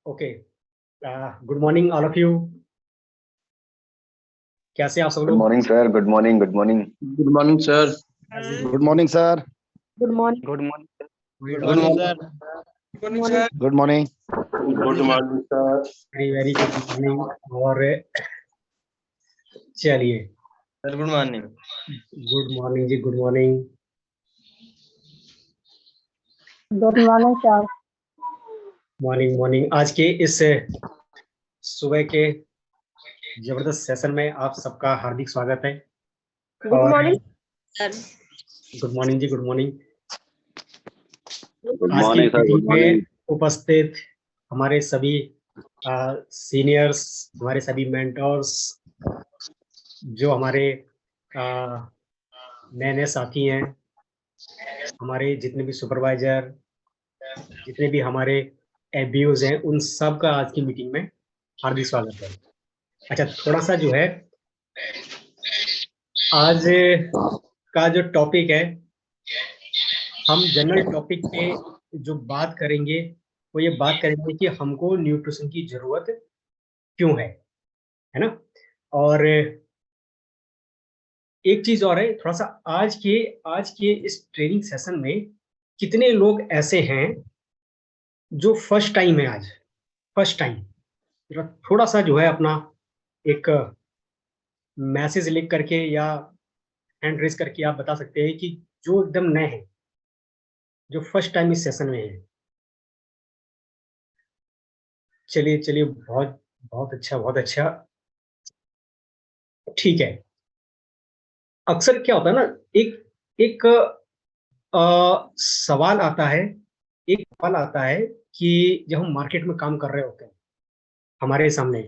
Okay. Good morning, all of you. कैसे आप सब Good लोग? morning, sir. Good morning. Good morning. Good morning, sir. Good morning, sir. Good morning. Good morning. Good morning, sir. Good morning, sir. Good morning. Good morning, sir. Very good morning. और चलिए, Sir, good morning. Good morning ji, good morning. Good morning, sir. Morning morning. आज के इस सुबह के जबरदस्त session में आप सबका हार्दिक स्वागत है। Good morning, sir. Good morning ji, good morning. Good आज की morning, sir. Good मीटिंग में morning. उपस्थित हमारे सभी सीनियर्स, हमारे सभी मेंटर्स, जो हमारे नए नए साथी हैं, हमारे जितने भी सुपरवाइजर, जितने भी हमारे एबीयूज हैं, उन सब का आज की मीटिंग में हार्दिक स्वागत है। अच्छा, थोड़ा सा जो है आज का जो टॉपिक है, हम जनरल टॉपिक पे जो बात करेंगे वो ये बात करेंगे कि हमको न्यूट्रिशन की जरूरत क्यों है ना। और एक चीज और है, थोड़ा सा आज के इस ट्रेनिंग सेशन में कितने लोग ऐसे हैं जो फर्स्ट टाइम है, आज फर्स्ट टाइम। थोड़ा सा जो है अपना एक मैसेज लिख करके या हैंड रेज करके आप बता सकते हैं कि जो एकदम नए हैं, जो फर्स्ट टाइम इस सेशन में है। चलिए चलिए, बहुत बहुत अच्छा, बहुत अच्छा। ठीक है। अक्सर क्या होता है ना, एक एक सवाल आता है, कि जब हम मार्केट में काम कर रहे होते हैं, हमारे सामने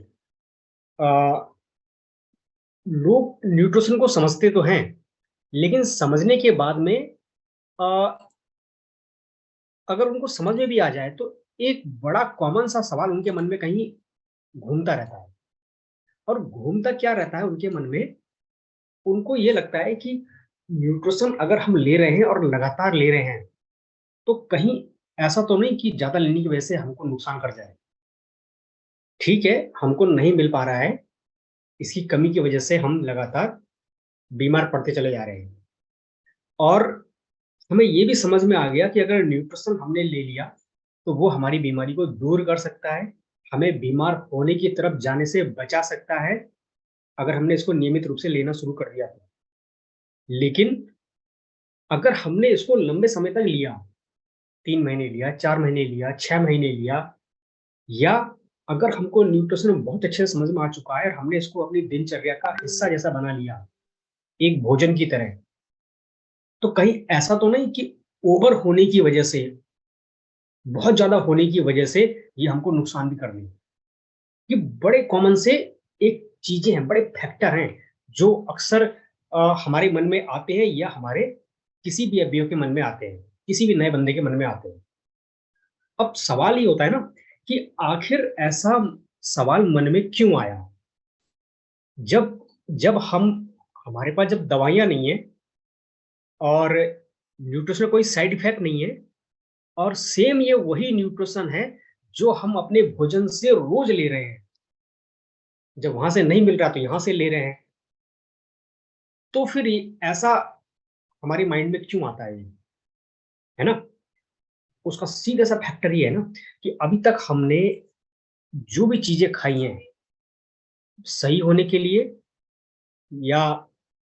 लोग न्यूट्रिशन को समझते तो हैं, लेकिन समझने के बाद में अगर उनको समझ में भी आ जाए तो एक बड़ा कॉमन सा सवाल उनके मन में कहीं घूमता रहता है। और घूमता क्या रहता है उनके मन में, उनको ये लगता है कि न्यूट्रिशन अगर हम ले रहे हैं और लगातार ले रहे हैं तो कहीं ऐसा तो नहीं कि ज्यादा लेने की वजह से हमको नुकसान कर जाए। ठीक है, हमको नहीं मिल पा रहा है, इसकी कमी की वजह से हम लगातार बीमार पड़ते चले जा रहे हैं। और हमें ये भी समझ में आ गया कि अगर न्यूट्रिशन हमने ले लिया तो वो हमारी बीमारी को दूर कर सकता है, हमें बीमार होने की तरफ जाने से बचा सकता है, अगर हमने इसको नियमित रूप से लेना शुरू कर दिया तो। लेकिन अगर हमने इसको लंबे समय तक लिया, 3 महीने लिया, 4 महीने लिया, 6 महीने लिया, या अगर हमको न्यूट्रिशन बहुत अच्छे से समझ में आ चुका है और हमने इसको अपनी दिनचर्या का हिस्सा जैसा बना लिया, एक भोजन की तरह, तो कहीं ऐसा तो नहीं कि ओवर होने की वजह से, बहुत ज्यादा होने की वजह से ये हमको नुकसान भी कर दे। ये बड़े कॉमन से एक चीजें हैं, बड़े फैक्टर हैं जो अक्सर हमारे मन में आते हैं या हमारे किसी भी अभियोग के मन में आते हैं, किसी भी नए बंदे के मन में आते हैं। अब सवाल ये होता है ना कि आखिर ऐसा सवाल मन में क्यों आया। जब जब हम हमारे पास जब दवाइयां नहीं है और न्यूट्रिशन कोई साइड इफेक्ट नहीं है, और सेम ये वही न्यूट्रिशन है जो हम अपने भोजन से रोज ले रहे हैं, जब वहां से नहीं मिल रहा तो यहां से ले रहे हैं, तो फिर ऐसा हमारे माइंड में क्यों आता है ना। उसका सीधा सा फैक्टर ये है ना कि अभी तक हमने जो भी चीजें खाई हैं सही होने के लिए, या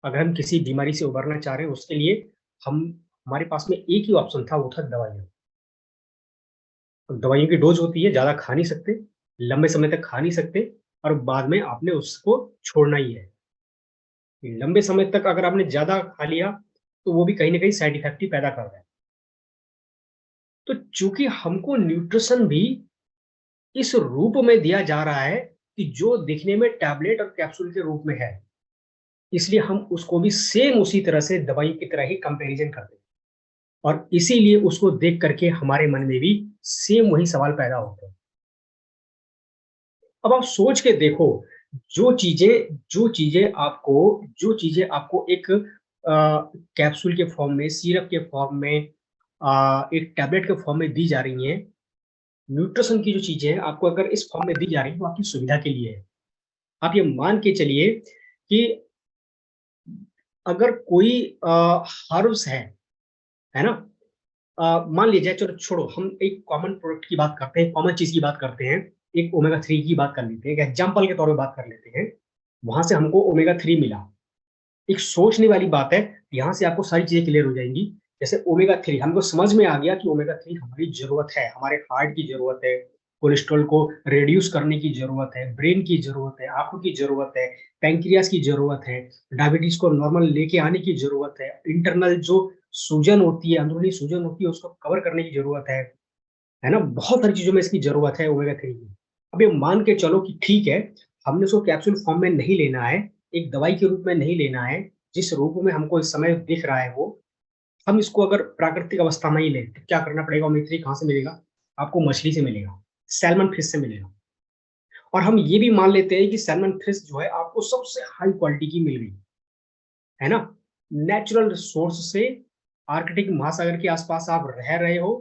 अगर हम किसी बीमारी से उबरना चाह रहे हैं उसके लिए, हम हमारे पास में एक ही ऑप्शन था, वो था दवाइयाँ। दवाइयों की डोज होती है, ज्यादा खा नहीं सकते, लंबे समय तक खा नहीं सकते, और बाद में आपने उसको छोड़ना ही है। लंबे समय तक अगर आपने ज्यादा खा लिया तो वो भी कहीं ना कहीं साइड इफेक्ट ही पैदा कर रहा है। तो चूंकि हमको न्यूट्रिशन भी इस रूप में दिया जा रहा है कि जो दिखने में टैबलेट और कैप्सूल के रूप में है, इसलिए हम उसको भी सेम उसी तरह से दवाई की तरह ही कंपैरिजन करते हैं, और इसीलिए उसको देख करके हमारे मन में भी सेम वही सवाल पैदा होते हैं। अब आप सोच के देखो, जो चीजें आपको एक कैप्सूल के फॉर्म में, सिरप के फॉर्म में, एक टैबलेट के फॉर्म में दी जा रही हैं, न्यूट्रिशन की जो चीजें हैं आपको अगर इस फॉर्म में दी जा रही है तो आपकी सुविधा के लिए है। आप ये मान के चलिए कि अगर कोई हर्ब्स है ना, मान लीजिए, चलो छोड़ो, हम एक कॉमन प्रोडक्ट की बात करते हैं, कॉमन चीज की बात करते हैं, एक ओमेगा 3 की बात कर लेते हैं, एक एग्जाम्पल के तौर पे बात कर लेते हैं। वहां से हमको ओमेगा 3 मिला। एक सोचने वाली बात है, यहाँ से आपको सारी चीजें क्लियर हो जाएंगी। जैसे ओमेगा 3 हमको समझ में आ गया कि ओमेगा 3 हमारी जरूरत है, हमारे हार्ट की जरूरत है, कोलेस्ट्रॉल को रिड्यूस करने की जरूरत है, ब्रेन की जरूरत है, आंखों की जरूरत है, पैंक्रियास की जरूरत है, डायबिटीज को नॉर्मल लेके आने की जरूरत है, इंटरनल जो सूजन होती है, अंदरूनी सूजन होती है, उसको कवर करने की जरूरत है ना। बहुत सारी चीजों में इसकी जरूरत है ओमेगा 3 की। अब ये मान के चलो कि ठीक है, हमने उसको कैप्सूल फॉर्म में नहीं लेना है, एक दवाई के रूप में नहीं लेना है, जिस रूप में हमको इस समय दिख रहा है वो, हम इसको अगर प्राकृतिक अवस्था में ही लें तो क्या करना पड़ेगा? ओमेगा 3 कहाँ से मिलेगा? आपको मछली से मिलेगा, सैल्मन फिश से मिलेगा। और हम ये भी मान लेते हैं कि सैल्मन फिश जो है आपको सबसे हाई क्वालिटी की मिल गई, है ना, नेचुरल सोर्स से, आर्कटिक महासागर के आसपास आप रह रहे हो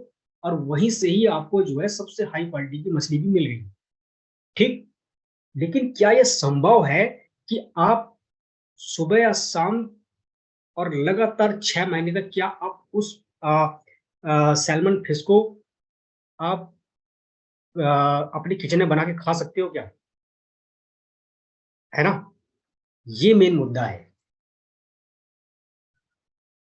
और वहीं से ही आपको जो है सबसे हाई क्वालिटी की मछली भी मिल गई, ठीक। लेकिन क्या यह संभव है कि आप सुबह या शाम और लगातार 6 महीने तक क्या आप उस सैल्मन फिश को आप अपने किचन में बना के खा सकते हो क्या? है ना, ये मेन मुद्दा है।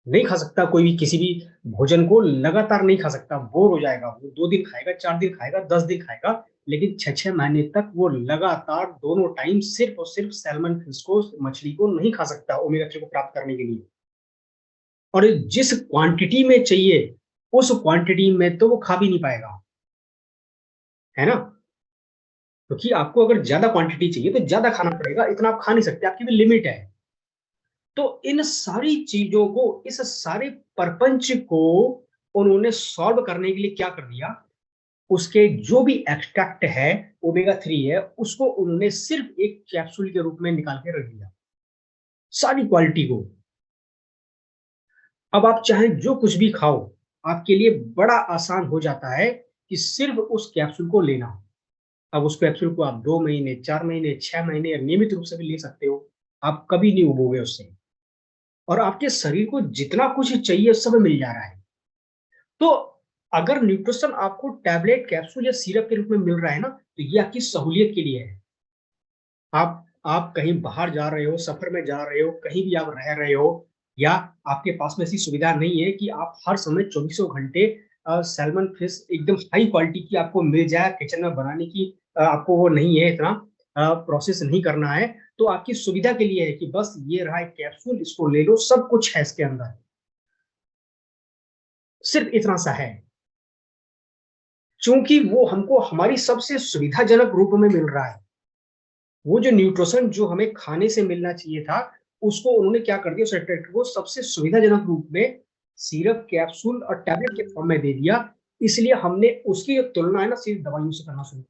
नहीं खा सकता कोई भी किसी भी भोजन को लगातार नहीं खा सकता, बोर हो जाएगा वो। 2 दिन खाएगा, 4 दिन खाएगा, 10 दिन खाएगा, लेकिन 6-6 महीने तक वो लगातार दोनों टाइम सिर्फ और सिर्फ सैल्मन फिश को, मछली को नहीं खा सकता ओमेगा 3 को प्राप्त करने के लिए। और जिस क्वांटिटी में चाहिए उस क्वांटिटी में तो वो खा भी नहीं पाएगा, है ना, क्योंकि आपको अगर ज्यादा क्वांटिटी चाहिए तो ज्यादा खाना पड़ेगा, इतना आप खा नहीं सकते, आपकी भी लिमिट है। तो इन सारी चीजों को, इस सारे परपंच को उन्होंने सॉल्व करने के लिए क्या कर दिया, उसके जो भी एक्सट्रैक्ट है, ओमेगा 3 है, उसको उन्होंने सिर्फ एक कैप्सूल के रूप में निकाल के रख दिया सारी क्वालिटी को। अब आप चाहे जो कुछ भी खाओ, आपके लिए बड़ा आसान हो जाता है कि सिर्फ उस कैप्सूल को लेना। अब उस कैप्सूल को आप 2 महीने, 4 महीने, 6 महीने नियमित रूप से भी ले सकते हो, आप कभी नहीं उबोगे उससे, और आपके शरीर को जितना कुछ चाहिए सब मिल जा रहा है। तो अगर न्यूट्रिशन आपको टैबलेट, कैप्सूल या सिरप के रूप में मिल रहा है ना, तो ये आपकी सहूलियत के लिए है। आप कहीं बाहर जा रहे हो, सफर में जा रहे हो, कहीं भी आप रह रहे हो, या आपके पास में ऐसी सुविधा नहीं है कि आप हर समय 24 घंटे सैल्मन फिश एकदम हाई क्वालिटी की आपको मिल जाए, किचन में बनाने की आपको वो नहीं है, इतना प्रोसेस नहीं करना है, तो आपकी सुविधा के लिए है कि बस ये रहा एक कैप्सूल, इसको ले लो, सब कुछ है इसके अंदर, सिर्फ इतना सा है। क्योंकि वो हमको हमारी सबसे सुविधाजनक रूप में मिल रहा है। वो जो न्यूट्रिशन जो हमें खाने से मिलना चाहिए था, उसको उन्होंने क्या कर दिया, उस एक्सट्रैक्ट को सबसे सुविधाजनक रूप में सिरप, कैप्सूल और टैबलेट के फॉर्म में दे दिया। इसलिए हमने उसकी तुलना है ना सिर्फ दवाइयों से करना शुरू,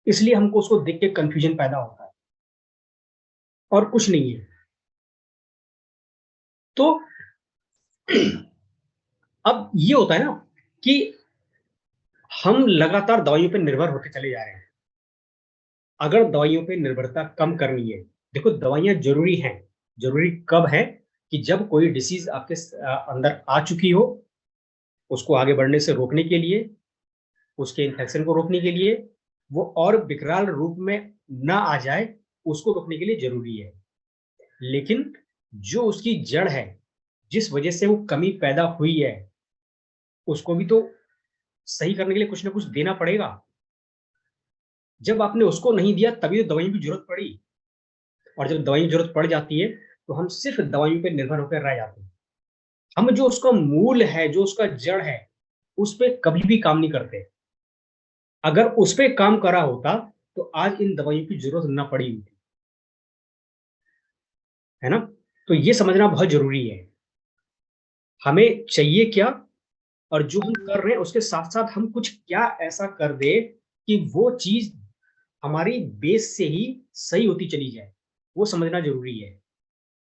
इसलिए हमको उसको देख के कंफ्यूजन पैदा होता है और कुछ नहीं है। तो अब ये होता है ना कि हम लगातार दवाइयों पर निर्भर होते चले जा रहे हैं। अगर दवाइयों पे निर्भरता कम करनी है, देखो दवाइयां जरूरी हैं। जरूरी कब है? कि जब कोई डिसीज आपके अंदर आ चुकी हो, उसको आगे बढ़ने से रोकने के लिए, उसके इन्फेक्शन को रोकने के लिए, वो और विकराल रूप में ना आ जाए, उसको रोकने के लिए जरूरी है। लेकिन जो उसकी जड़ है, जिस वजह से वो कमी पैदा हुई है, उसको भी तो सही करने के लिए कुछ ना कुछ देना पड़ेगा। जब आपने उसको नहीं दिया तभी तो दवाई की जरूरत पड़ी, और जब दवाई की जरूरत पड़ जाती है तो हम सिर्फ दवाइयों पर निर्भर होकर रह जाते हैं। हम जो उसका मूल है, जो उसका जड़ है, उस पर कभी भी काम नहीं करते। अगर उस पर काम करा होता तो आज इन दवाइयों की जरूरत ना पड़ी होती, है ना। तो ये समझना बहुत जरूरी है, हमें चाहिए क्या और जो हम कर रहे हैं उसके साथ साथ हम कुछ क्या ऐसा कर दे कि वो चीज हमारी बेस से ही सही होती चली जाए, वो समझना जरूरी है।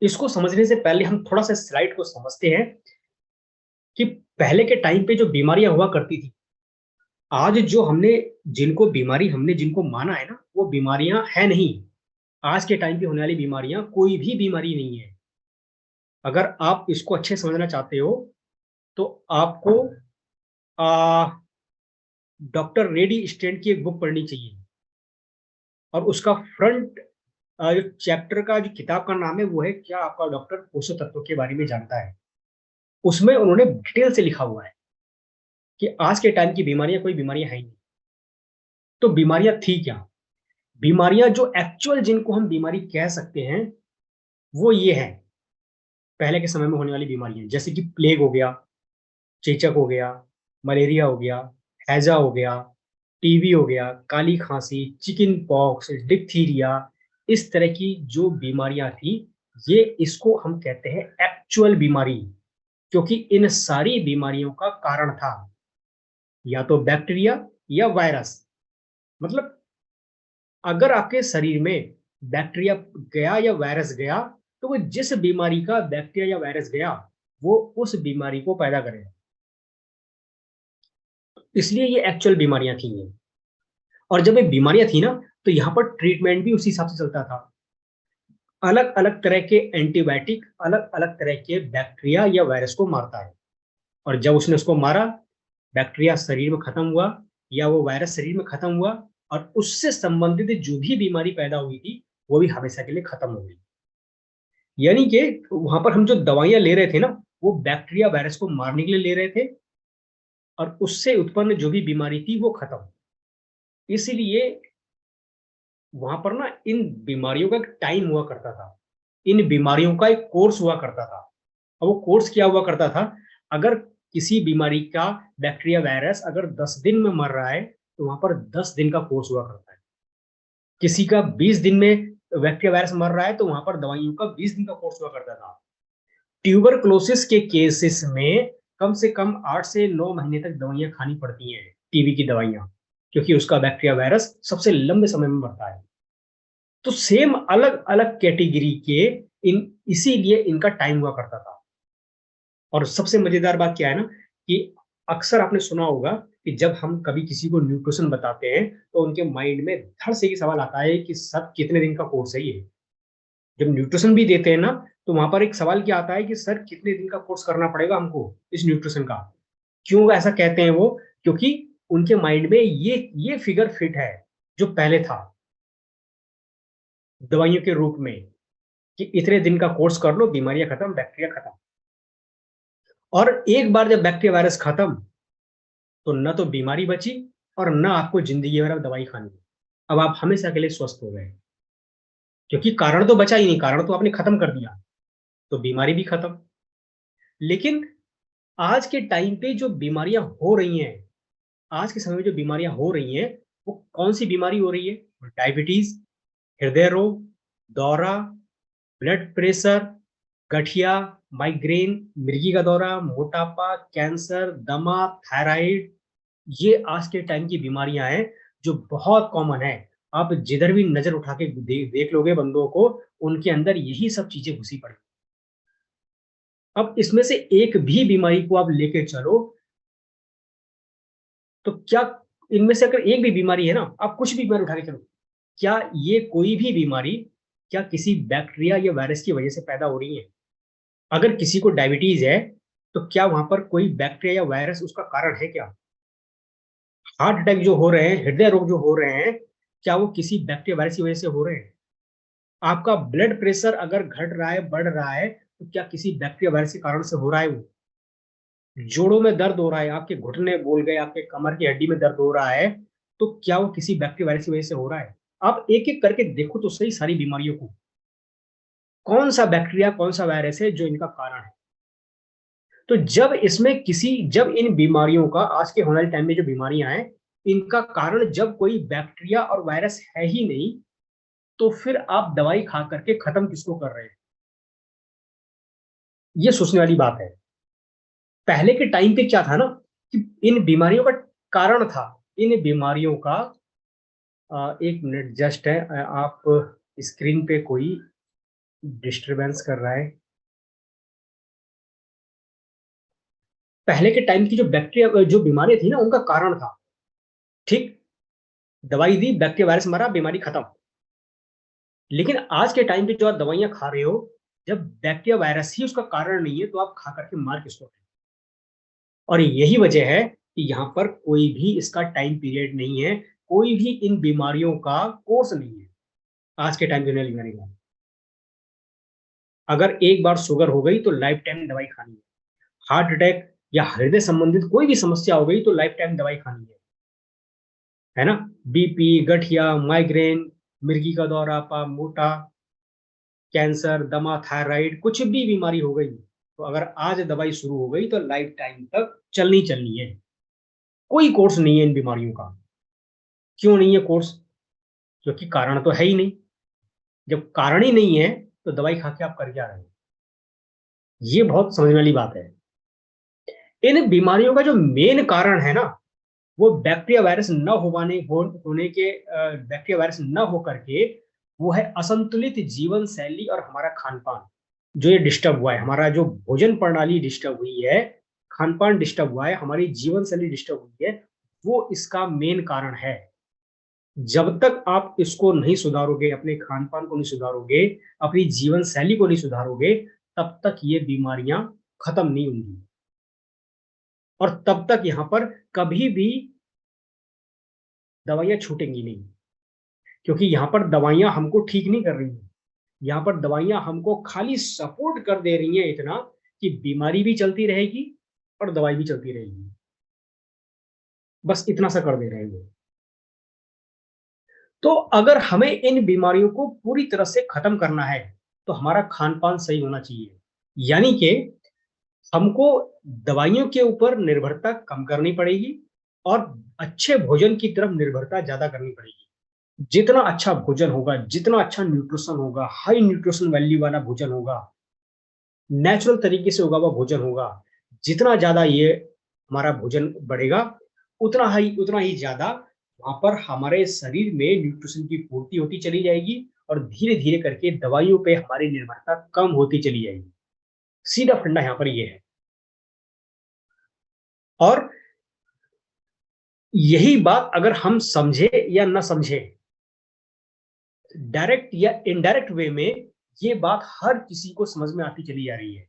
इसको समझने से पहले हम थोड़ा सा स्लाइड को समझते हैं कि पहले के टाइम पे जो बीमारियां हुआ करती थी, आज जो हमने हमने जिनको माना है ना, वो बीमारियां है नहीं। आज के टाइम पे होने वाली बीमारियां कोई भी बीमारी नहीं है। अगर आप इसको अच्छे से समझना चाहते हो तो आपको डॉक्टर रेडी स्टेंट की एक बुक पढ़नी चाहिए, और उसका फ्रंट जो चैप्टर का जो किताब का नाम है वो है क्या आपका डॉक्टर पोषक तत्वों के बारे में जानता है। उसमें उन्होंने डिटेल से लिखा हुआ है कि आज के टाइम की बीमारियां कोई बीमारियां है ही नहीं। तो बीमारियां थी क्या? बीमारियां जो एक्चुअल जिनको हम बीमारी कह सकते हैं वो ये है पहले के समय में होने वाली बीमारियां, जैसे कि प्लेग हो गया, चेचक हो गया, मलेरिया हो गया, हैजा हो गया, टीबी हो गया, काली खांसी, चिकन पॉक्स, डिप्थीरिया। इस तरह की जो बीमारियां थी, ये इसको हम कहते हैं एक्चुअल बीमारी, क्योंकि इन सारी बीमारियों का कारण था या तो बैक्टीरिया या वायरस। मतलब अगर आपके शरीर में बैक्टीरिया गया या वायरस गया, तो वो जिस बीमारी का बैक्टीरिया या वायरस गया वो उस बीमारी को पैदा करेगा। इसलिए ये एक्चुअल बीमारियां थी ये। और जब ये बीमारियां थी ना, तो यहाँ पर ट्रीटमेंट भी उसी हिसाब से चलता था। अलग अलग तरह के एंटीबायोटिक अलग अलग तरह के बैक्टीरिया या वायरस को मारता है, और जब उसने उसको मारा, बैक्टीरिया शरीर में खत्म हुआ या वो वायरस शरीर में खत्म हुआ, और उससे संबंधित जो भी बीमारी पैदा हुई थी वो भी हमेशा के लिए खत्म हो गई। यानी कि वहां पर हम जो दवाइयां ले रहे थे ना, वो बैक्टीरिया वायरस को मारने के लिए ले रहे थे, और उससे उत्पन्न जो भी बीमारी थी वो खत्म। इसीलिए वहां पर ना इन बीमारियों का एक टाइम हुआ करता था, इन बीमारियों का एक कोर्स हुआ करता था। अब वो कोर्स क्या हुआ करता था? अगर किसी बीमारी का बैक्टीरिया वायरस अगर 10 दिन में मर रहा है, तो वहां पर 10 दिन का कोर्स हुआ करता है। किसी का 20 दिन में बैक्टीरिया वायरस मर रहा है, तो वहां पर दवाइयों का 20 दिन का कोर्स हुआ करता था। ट्यूबरक्लोसिस के केसेस में कम से कम 8 से 9 महीने तक दवाइयां खानी पड़ती हैं, टीबी की दवाइयां, क्योंकि उसका बैक्टीरिया वायरस सबसे लंबे समय में मरता है। तो सेम अलग अलग कैटेगरी के इन इसीलिए इनका टाइम हुआ करता था। और सबसे मजेदार बात क्या है ना, कि अक्सर आपने सुना होगा कि जब हम कभी किसी को न्यूट्रिशन बताते हैं, तो उनके माइंड में धड़ से ही सवाल आता है कि सर कितने दिन का कोर्स है ये। जब न्यूट्रिशन भी देते हैं ना, तो वहां पर एक सवाल क्या आता है कि सर कितने दिन का कोर्स करना पड़ेगा हमको इस न्यूट्रिशन का। क्यों ऐसा कहते हैं वो? क्योंकि उनके माइंड में ये फिगर फिट है जो पहले था दवाइयों के रूप में, कि इतने दिन का कोर्स कर लो, बीमारियां खत्म, बैक्टीरिया खत्म। और एक बार जब बैक्टीरिया वायरस खत्म, तो न तो बीमारी बची और न आपको जिंदगी भर दवाई खानी। अब आप हमेशा के लिए स्वस्थ हो गए, क्योंकि कारण तो बचा ही नहीं, कारण तो आपने खत्म कर दिया, तो बीमारी भी खत्म। लेकिन आज के टाइम पे जो बीमारियां हो रही हैं, आज के समय में जो बीमारियां हो रही हैं, वो कौन सी बीमारी हो रही है? डायबिटीज, हृदय रोग, दौरा, ब्लड प्रेशर, गठिया, माइग्रेन, मिर्गी का दौरा, मोटापा, कैंसर, दमा, थायराइड। ये आज के टाइम की बीमारियां हैं जो बहुत कॉमन है। आप जिधर भी नजर उठा के देख लोगे बंदों को, उनके अंदर यही सब चीजें घुसी पड़ी। अब इसमें से एक भी बीमारी को आप लेके चलो, तो क्या इनमें से अगर एक भी बीमारी है ना, आप कुछ भी बीमारी उठा के चलो, क्या ये कोई भी बीमारी क्या किसी बैक्टीरिया या वायरस की वजह से पैदा हो रही है? अगर किसी को डायबिटीज है, तो क्या वहां पर कोई बैक्टीरिया या वायरस उसका कारण है क्या? हार्ट अटैक जो हो रहे हैं, हृदय रोग जो हो रहे हैं, क्या वो किसी बैक्टीरिया वायरस की वजह से हो रहे हैं? आपका ब्लड प्रेशर अगर घट रहा है, बढ़ रहा है, तो क्या किसी बैक्टीरिया वायरस के कारण से हो रहा है? वो जोड़ों में दर्द हो रहा है, आपके घुटने बोल गए, आपके कमर की हड्डी में दर्द हो रहा है, तो क्या वो किसी बैक्टीरिया वायरस की वजह से हो रहा है? आप एक एक करके देखो तो सही सारी बीमारियों को, कौन सा बैक्टीरिया कौन सा वायरस है जो इनका कारण है। तो जब इन बीमारियों का, आज के होने वाले टाइम में जो बीमारियां हैं, इनका कारण जब कोई बैक्टीरिया और वायरस है ही नहीं, तो फिर आप दवाई खा करके खत्म किसको कर रहे हैं? ये सोचने वाली बात है। पहले के टाइम पे क्या था ना, कि इन बीमारियों का कारण था, इन बीमारियों का एक मिनट जस्ट है, आप स्क्रीन पे कोई डिस्टरबेंस कर रहा है। पहले के टाइम की जो बैक्टीरिया जो बीमारियां थी ना, उनका कारण था ठीक, दवाई दी, बैक्टीरिया वायरस मरा, बीमारी खत्म। लेकिन आज के टाइम पे जो आप दवाइयां खा रहे हो, जब बैक्टीरिया वायरस ही उसका कारण नहीं है तो आप खा करके मार किसको रहे हो? और यही वजह है कि यहाँ पर कोई भी इसका टाइम पीरियड नहीं है, कोई भी इन बीमारियों का कोर्स नहीं है आज के टाइम पे बीमारी का। अगर एक बार शुगर हो गई तो लाइफ टाइम दवाई खानी है, हार्ट अटैक या हृदय संबंधित कोई भी समस्या हो गई तो लाइफ टाइम दवाई खानी है ना? बीपी, गठिया, माइग्रेन, मिर्गी का दौरा, मोटा, कैंसर, दमा, थायराइड, कुछ भी बीमारी हो गई तो अगर आज दवाई शुरू हो गई तो लाइफ टाइम तक चलनी है। कोई कोर्स नहीं है इन बीमारियों का। क्यों नहीं है कोर्स? क्योंकि कारण तो है ही नहीं। जब कारण ही नहीं है तो दवाई खा के आप कर क्या रहे हो? ये बहुत समझने वाली बात है। इन बीमारियों का जो मेन कारण है ना, वो बैक्टीरिया वायरस न होने के बैक्टीरिया वायरस न हो करके वो है असंतुलित जीवन शैली और हमारा खान पान जो ये डिस्टर्ब हुआ है। हमारा जो भोजन प्रणाली डिस्टर्ब हुई है, खान पान डिस्टर्ब हुआ है, हमारी जीवन शैली डिस्टर्ब हुई है, वो इसका मेन कारण है। जब तक आप इसको नहीं सुधारोगे, अपने खान पान को नहीं सुधारोगे, अपनी जीवन शैली को नहीं सुधारोगे, तब तक ये बीमारियां खत्म नहीं होंगी और तब तक यहां पर कभी भी दवाइयां छूटेंगी नहीं। क्योंकि यहाँ पर दवाइयां हमको ठीक नहीं कर रही हैं, यहाँ पर दवाइयां हमको खाली सपोर्ट कर दे रही हैं इतना कि बीमारी भी चलती रहेगी और दवाई भी चलती रहेगी, बस इतना सा कर दे रहे हैं। तो अगर हमें इन बीमारियों को पूरी तरह से खत्म करना है तो हमारा खान पान सही होना चाहिए, यानी कि हमको दवाइयों के ऊपर निर्भरता कम करनी पड़ेगी और अच्छे भोजन की तरफ निर्भरता ज्यादा करनी पड़ेगी। जितना अच्छा भोजन होगा, जितना अच्छा न्यूट्रिशन होगा, हाई न्यूट्रिशन वैल्यू वाला भोजन होगा, नेचुरल तरीके से उगा हुआ भोजन होगा, जितना ज्यादा ये हमारा भोजन बढ़ेगा उतना ही ज्यादा वहां पर हमारे शरीर में न्यूट्रिशन की पूर्ति होती चली जाएगी और धीरे धीरे करके दवाइयों पे हमारी निर्भरता कम होती चली जाएगी। सीधा फंडा यहाँ पर ये है। और यही बात अगर हम समझे या न समझे, डायरेक्ट या इनडायरेक्ट वे में ये बात हर किसी को समझ में आती चली जा रही है।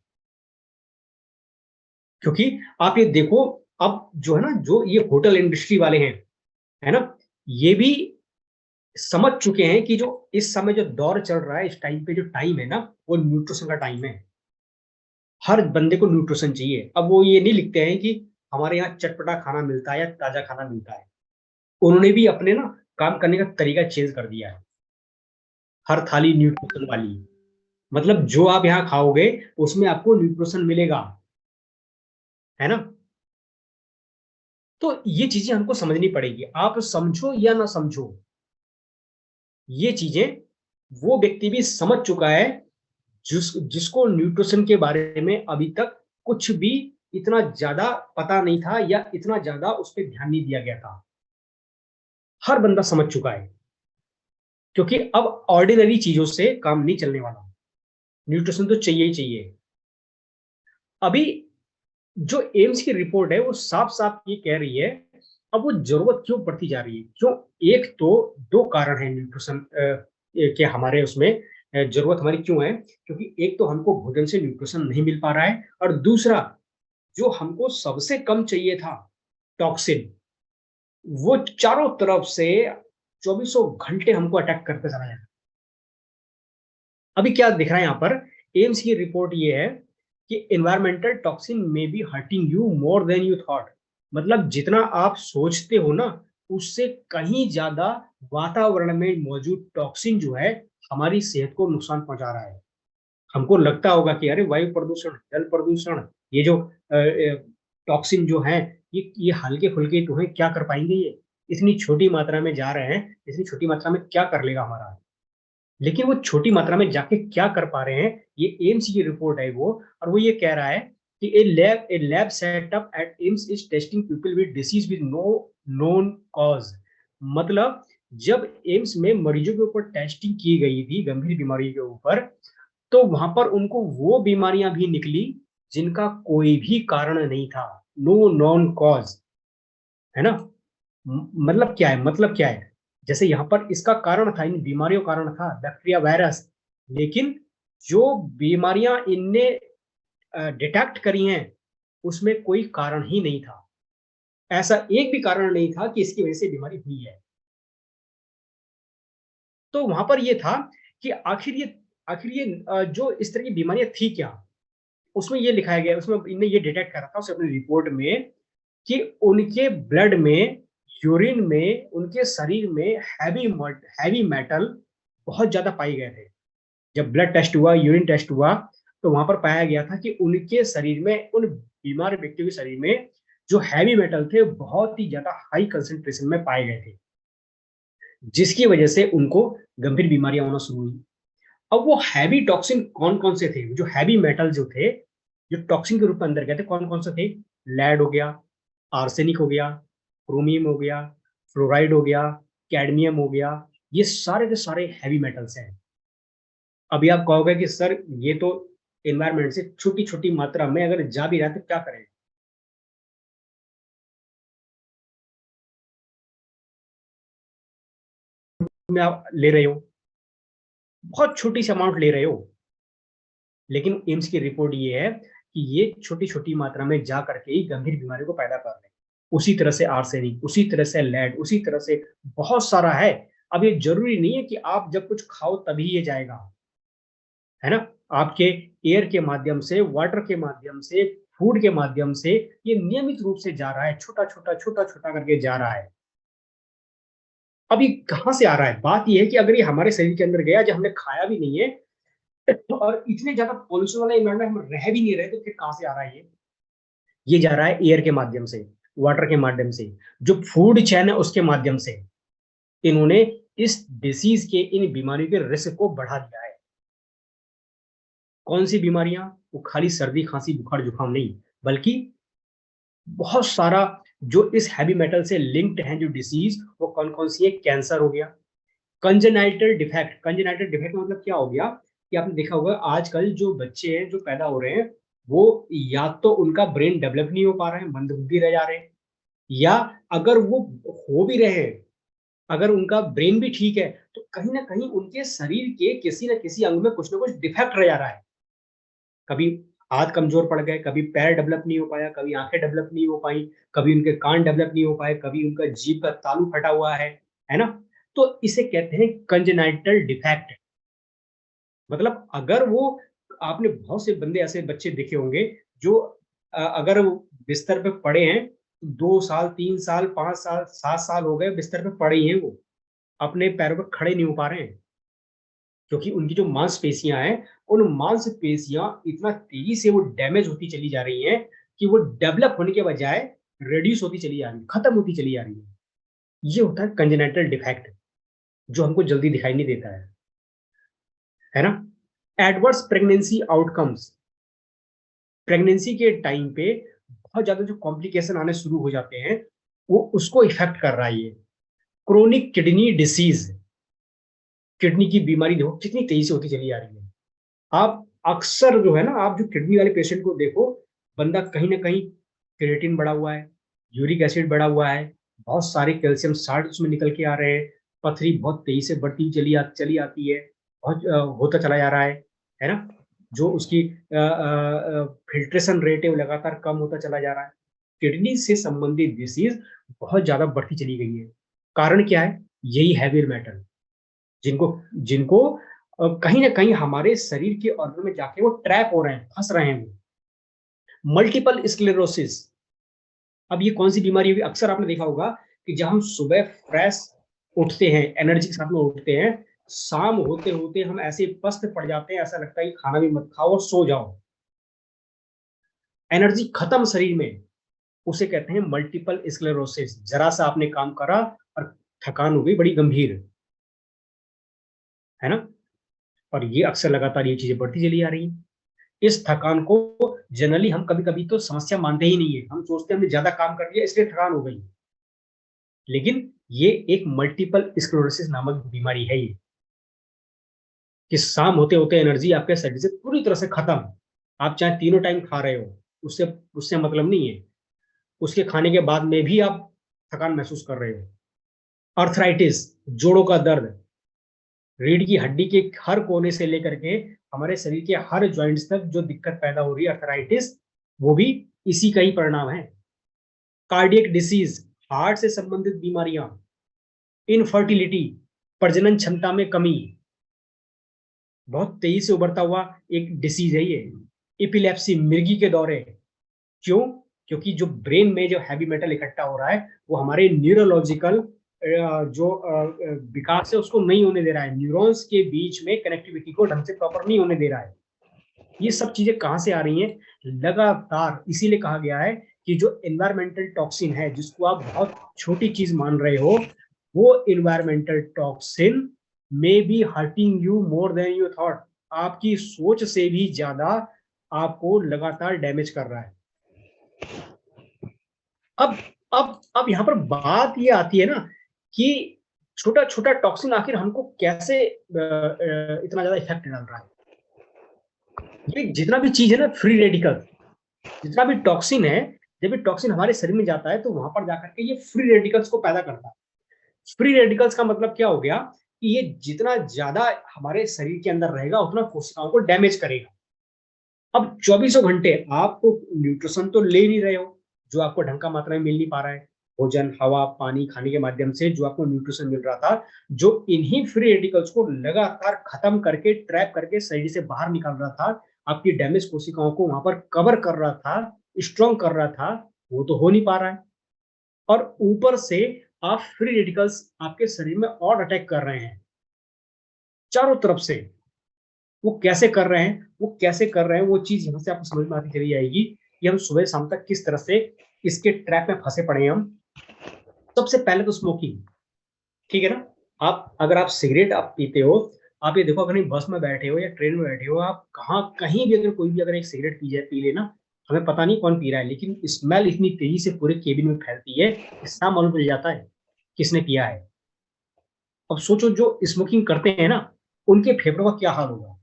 क्योंकि आप ये देखो, अब जो है ना, जो ये होटल इंडस्ट्री वाले हैं, है ना, ये भी समझ चुके हैं कि जो इस समय जो दौर चल रहा है, इस टाइम पे जो टाइम है ना, वो न्यूट्रिशन का टाइम है। हर बंदे को न्यूट्रिशन चाहिए। अब वो ये नहीं लिखते हैं कि हमारे यहाँ चटपटा खाना मिलता है या ताजा खाना मिलता है। उन्होंने भी अपने ना काम करने का तरीका चेंज कर दिया है। हर थाली न्यूट्रिशन वाली, मतलब जो आप यहाँ खाओगे उसमें आपको न्यूट्रिशन मिलेगा, है ना? तो ये चीजें हमको समझनी पड़ेगी। आप समझो या ना समझो, ये चीजें वो व्यक्ति भी समझ चुका है जिसको न्यूट्रिशन के बारे में अभी तक कुछ भी इतना ज्यादा पता नहीं था या इतना ज्यादा उस पर ध्यान नहीं दिया गया था। हर बंदा समझ चुका है, क्योंकि अब ऑर्डिनरी चीजों से काम नहीं चलने वाला। न्यूट्रिशन तो चाहिए ही चाहिए। अभी जो एम्स की रिपोर्ट है वो साफ साफ ये कह रही है, अब वो जरूरत क्यों पड़ती जा रही है? क्यों? एक तो दो कारण है न्यूट्रिशन के हमारे उसमें जरूरत हमारी क्यों है। क्योंकि एक तो हमको भोजन से न्यूट्रिशन नहीं मिल पा रहा है, और दूसरा जो हमको सबसे कम चाहिए था, टॉक्सिन, वो चारों तरफ से चौबीसों घंटे हमको अटैक करते चला जाता है। अभी क्या दिख रहा है यहाँ पर, एम्स की रिपोर्ट ये है कि environmental toxin may be hurting you more than you thought. मतलब जितना आप सोचते हो ना, उससे कहीं ज्यादा वातावरण में मौजूद टॉक्सिन जो है हमारी सेहत को नुकसान पहुंचा रहा है। हमको लगता होगा कि अरे वायु प्रदूषण, जल प्रदूषण, ये जो टॉक्सिन जो है ये हल्के फुल्के तो है, क्या कर पाएंगे? ये इतनी छोटी मात्रा में जा रहे हैं, इतनी छोटी मात्रा में क्या कर लेगा हमारा? लेकिन वो छोटी मात्रा में जाके क्या कर पा रहे हैं, ये एम्स की रिपोर्ट है वो। और वो ये कह रहा है कि a lab setup at AIIMS is testing people with disease with no known cause. मतलब जब एम्स में मरीजों के ऊपर टेस्टिंग की गई थी गंभीर बीमारी के ऊपर, तो वहां पर उनको वो बीमारियां भी निकली जिनका कोई भी कारण नहीं था, नो नॉन कॉज, है ना? मतलब क्या है, मतलब क्या है, जैसे यहाँ पर इसका कारण था, इन बीमारियों का कारण था बैक्टीरिया वायरस, लेकिन जो बीमारियां इनने डिटेक्ट करी हैं उसमें कोई कारण ही नहीं था, ऐसा एक भी कारण नहीं था कि इसकी वजह से बीमारी हुई है। तो वहां पर यह था कि आखिर ये जो इस तरह की बीमारियां थी क्या, उसमें ये लिखाया गया, उसमें इन्हें ये डिटेक्ट करा था उसने अपनी रिपोर्ट में कि उनके ब्लड में, यूरिन में, उनके शरीर में हैवी मेटल बहुत ज्यादा पाए गए थे। जब ब्लड टेस्ट हुआ, यूरिन टेस्ट हुआ, तो वहां पर पाया गया था कि उनके शरीर में, उन बीमार व्यक्तियों के शरीर में जो हैवी मेटल थे बहुत ही ज्यादा हाई कंसेंट्रेशन में पाए गए थे, जिसकी वजह से उनको गंभीर बीमारियां होना शुरू हुई। अब वो हैवी टॉक्सिन कौन कौन से थे, जो हैवी मेटल जो थे, जो टॉक्सिन के रूप में अंदर गए थे, कौन कौन से थे? लेड हो गया, आर्सेनिक हो गया, क्रोमियम हो गया, फ्लोराइड हो गया, कैडमियम हो गया, ये सारे के सारे हैवी मेटल्स हैं। अभी आप कहोगे कि सर ये तो एनवायरमेंट से छोटी छोटी मात्रा में अगर जा भी रहा है तो क्या करें? में आप ले रहे हो, बहुत छोटी सी अमाउंट ले रहे हो, लेकिन एम्स की रिपोर्ट ये है कि ये छोटी छोटी मात्रा में जा करके ही गंभीर बीमारी को पैदा कर रहे हैं। उसी तरह से आर्सेनिक, उसी तरह से लेड, उसी तरह से बहुत सारा है। अब ये जरूरी नहीं है कि आप जब कुछ खाओ तभी ये जाएगा, है ना? आपके एयर के माध्यम से, वाटर के माध्यम से, फूड के माध्यम से ये नियमित रूप से जा रहा है, छोटा छोटा छोटा छोटा करके जा रहा है। अभी कहां से आ रहा है? बात यह है कि अगर ये हमारे शरीर के अंदर गया, जो हमने खाया भी नहीं है, और इतने ज्यादा पॉल्यूशन वाला एनवायरमेंट हम रह भी नहीं रहे, तो फिर कहां से आ रहा है ये जा रहा है एयर के माध्यम से, वाटर के माध्यम से, जो फूड चेन है उसके माध्यम से इन्होंने इस डिसीज के, इन बीमारियों के रिस्क को बढ़ा दिया है। कौन सी बीमारियां? वो खाली सर्दी खांसी बुखार जुकाम नहीं, बल्कि बहुत सारा जो इस हैवी मेटल से लिंक्ड हैं जो डिसीज, वो कौन कौन सी है? कैंसर हो गया, कंजेनाइटल डिफेक्ट। कंजेनाइटल डिफेक्ट मतलब क्या हो गया कि आपने देखा होगा आजकल जो बच्चे हैं जो पैदा हो रहे हैं, वो या तो उनका ब्रेन डेवलप नहीं हो पा रहा है, मंदबुद्धि रह जा रहे हैं, या अगर वो हो भी रहे हैं, अगर उनका ब्रेन भी ठीक है, तो कहीं ना कहीं उनके शरीर के किसी न किसी अंग में कुछ ना कुछ डिफेक्ट रह जा रहा है। कभी हाथ कमजोर पड़ गए, कभी पैर डेवलप नहीं हो पाया, कभी आंखें डेवलप नहीं हो पाई, कभी उनके कान डेवलप नहीं हो पाए, कभी उनका जीभ का तालू फटा हुआ है ना? तो इसे कहते हैं कंजेनाइटल डिफेक्ट। मतलब अगर वो, आपने बहुत से बंदे ऐसे बच्चे देखे होंगे जो अगर वो बिस्तर पे पड़े हैं, 2 साल 3 साल 5 साल 7 साल हो गए बिस्तर पे पड़े ही हैं, वो अपने पैरों पर खड़े नहीं हो पा रहे हैं, क्योंकि उनकी जो मांसपेशियां हैं, उन मांसपेशियां इतना तेजी से वो डैमेज होती चली जा रही हैं कि वो डेवलप होने के बजाय रिड्यूस होती चली जा रही है, खत्म होती चली जा रही है। ये होता है कंजेनाइटल डिफेक्ट, जो हमको जल्दी दिखाई नहीं देता है ना? एडवर्स प्रेगनेंसी आउटकम्स, प्रेगनेंसी के टाइम पे बहुत ज्यादा जो कॉम्प्लिकेशन आने शुरू हो जाते हैं, वो उसको इफेक्ट कर रहा है ये। क्रोनिक किडनी डिसीज, किडनी की बीमारी देखो कितनी तेजी से होती चली जा रही है। आप अक्सर जो है ना, आप जो किडनी वाले पेशेंट को देखो, बंदा कहीं ना कहीं क्रिएटिन बढ़ा हुआ है, यूरिक एसिड बढ़ा हुआ है, बहुत सारे कैल्शियम साल्ट उसमें निकल के आ रहे हैं, पथरी बहुत तेजी से बढ़ती चली आती है, बहुत होता चला जा रहा है ना? जो उसकी फिल्ट्रेशन रेट है वो लगातार कम होता चला जा रहा है। किडनी से संबंधित डिसीज बहुत ज्यादा बढ़ती चली गई है। कारण क्या है? यही हैवी मेटल, जिनको जिनको कहीं ना कहीं हमारे शरीर के ऑर्गन में जाके वो ट्रैप हो रहे हैं, फंस रहे हैं वो। मल्टीपल स्क्लेरोसिस, अब ये कौन सी बीमारी होगी? अक्सर आपने देखा होगा कि जब हम सुबह फ्रेश उठते हैं, एनर्जी के साथ में उठते हैं, शाम होते होते हम ऐसे पस्त पड़ जाते हैं, ऐसा लगता है कि खाना भी मत खाओ और सो जाओ, एनर्जी खत्म शरीर में। उसे कहते हैं मल्टीपल स्क्लेरोसिस। जरा सा आपने काम करा और थकान हो गई बड़ी गंभीर, है ना? और ये अक्सर लगातार ये चीजें बढ़ती चली आ रही हैं। इस थकान को जनरली हम कभी कभी तो समस्या मानते ही नहीं है, हम सोचते हैं हमने ज्यादा काम कर लिया इसलिए थकान हो गई, लेकिन ये एक मल्टीपल स्क्लेरोसिस नामक बीमारी है ये, कि शाम होते होते एनर्जी आपके शरीर से पूरी तरह से खत्म। आप चाहे तीनों टाइम खा रहे हो, उससे उससे मतलब नहीं है, उसके खाने के बाद में भी आप थकान महसूस कर रहे हो, अर्थराइटिस, जोड़ों का दर्द, रीढ़ की हड्डी के हर कोने से लेकर के हमारे शरीर के हर जॉइंट्स तक जो दिक्कत पैदा हो रही है अर्थराइटिस, वो भी इसी का ही परिणाम है। कार्डियक डिसीज, हार्ट से संबंधित बीमारियां, इनफर्टिलिटी, प्रजनन क्षमता में कमी, बहुत तेजी से उभरता हुआ एक डिसीज है ये। एपिलेप्सी, मिर्गी के दौरे। क्यों? क्योंकि जो ब्रेन में जो हैवी मेटल इकट्ठा हो रहा है वो हमारे न्यूरोलॉजिकल जो विकास है उसको नहीं होने दे रहा है, न्यूरॉन्स के बीच में कनेक्टिविटी को ढंग से प्रॉपर नहीं होने दे रहा है। ये सब चीजें कहां से आ रही हैं? लगातार। इसीलिए कहा गया है कि जो एनवायरमेंटल टॉक्सिन है, जिसको आप बहुत छोटी चीज मान रहे हो, वो environmental toxin may be hurting you more than you thought. आपकी सोच से भी ज्यादा आपको लगातार डैमेज कर रहा है। अब यहाँ पर बात ये आती है ना कि छोटा छोटा टॉक्सिन आखिर हमको कैसे इतना ज्यादा इफेक्ट डाल रहा है। ये जितना भी चीज है ना, फ्री रेडिकल, जितना भी टॉक्सिन है, जब ये टॉक्सिन हमारे शरीर में जाता है तो वहां पर जाकर के ये फ्री रेडिकल्स को पैदा करता है। फ्री रेडिकल्स का मतलब क्या हो गया कि ये जितना ज्यादा हमारे शरीर के अंदर रहेगा उतना कोशिकाओं को डैमेज करेगा। अब 24 घंटे आप न्यूट्रिशन तो ले नहीं रहे हो, जो आपको ढंग का मात्रा में मिल नहीं पा रहा है, भोजन, हवा, पानी खाने के माध्यम से जो आपको न्यूट्रिशन मिल रहा था, जो इन्हीं फ्री रेडिकल्स को लगातार खत्म करके, ट्रैप करके शरीर से बाहर निकाल रहा था, आपकी डैमेज कोशिकाओं को वहां पर कवर कर रहा था, स्ट्रॉन्ग कर रहा था, वो तो हो नहीं पा रहा है। और ऊपर से आप फ्री रेडिकल्स आपके शरीर में और अटैक कर रहे हैं चारों तरफ से। वो कैसे कर रहे हैं, वो कैसे कर रहे हैं, वो चीज यहां से आपको समझ में आती चली जाएगी कि हम सुबह शाम तक किस तरह से इसके ट्रैप में फंसे पड़े हैं हम। सबसे पहले तो स्मोकिंग, ठीक है ना। आप अगर आप सिगरेट आप पीते हो, आप ये देखो, अगर बस में बैठे हो या ट्रेन में बैठे हो, आप कहाँ कहीं भी अगर कोई भी अगर एक सिगरेट पी लेना, हमें पता नहीं कौन पी रहा है, लेकिन स्मेल इतनी तेजी से पूरे केबिन में फैलती है कि साफ मालूम पड़ जाता है किसने पिया है। अब सोचो, जो स्मोकिंग करते हैं ना, उनके फेफड़ों का क्या हाल होगा।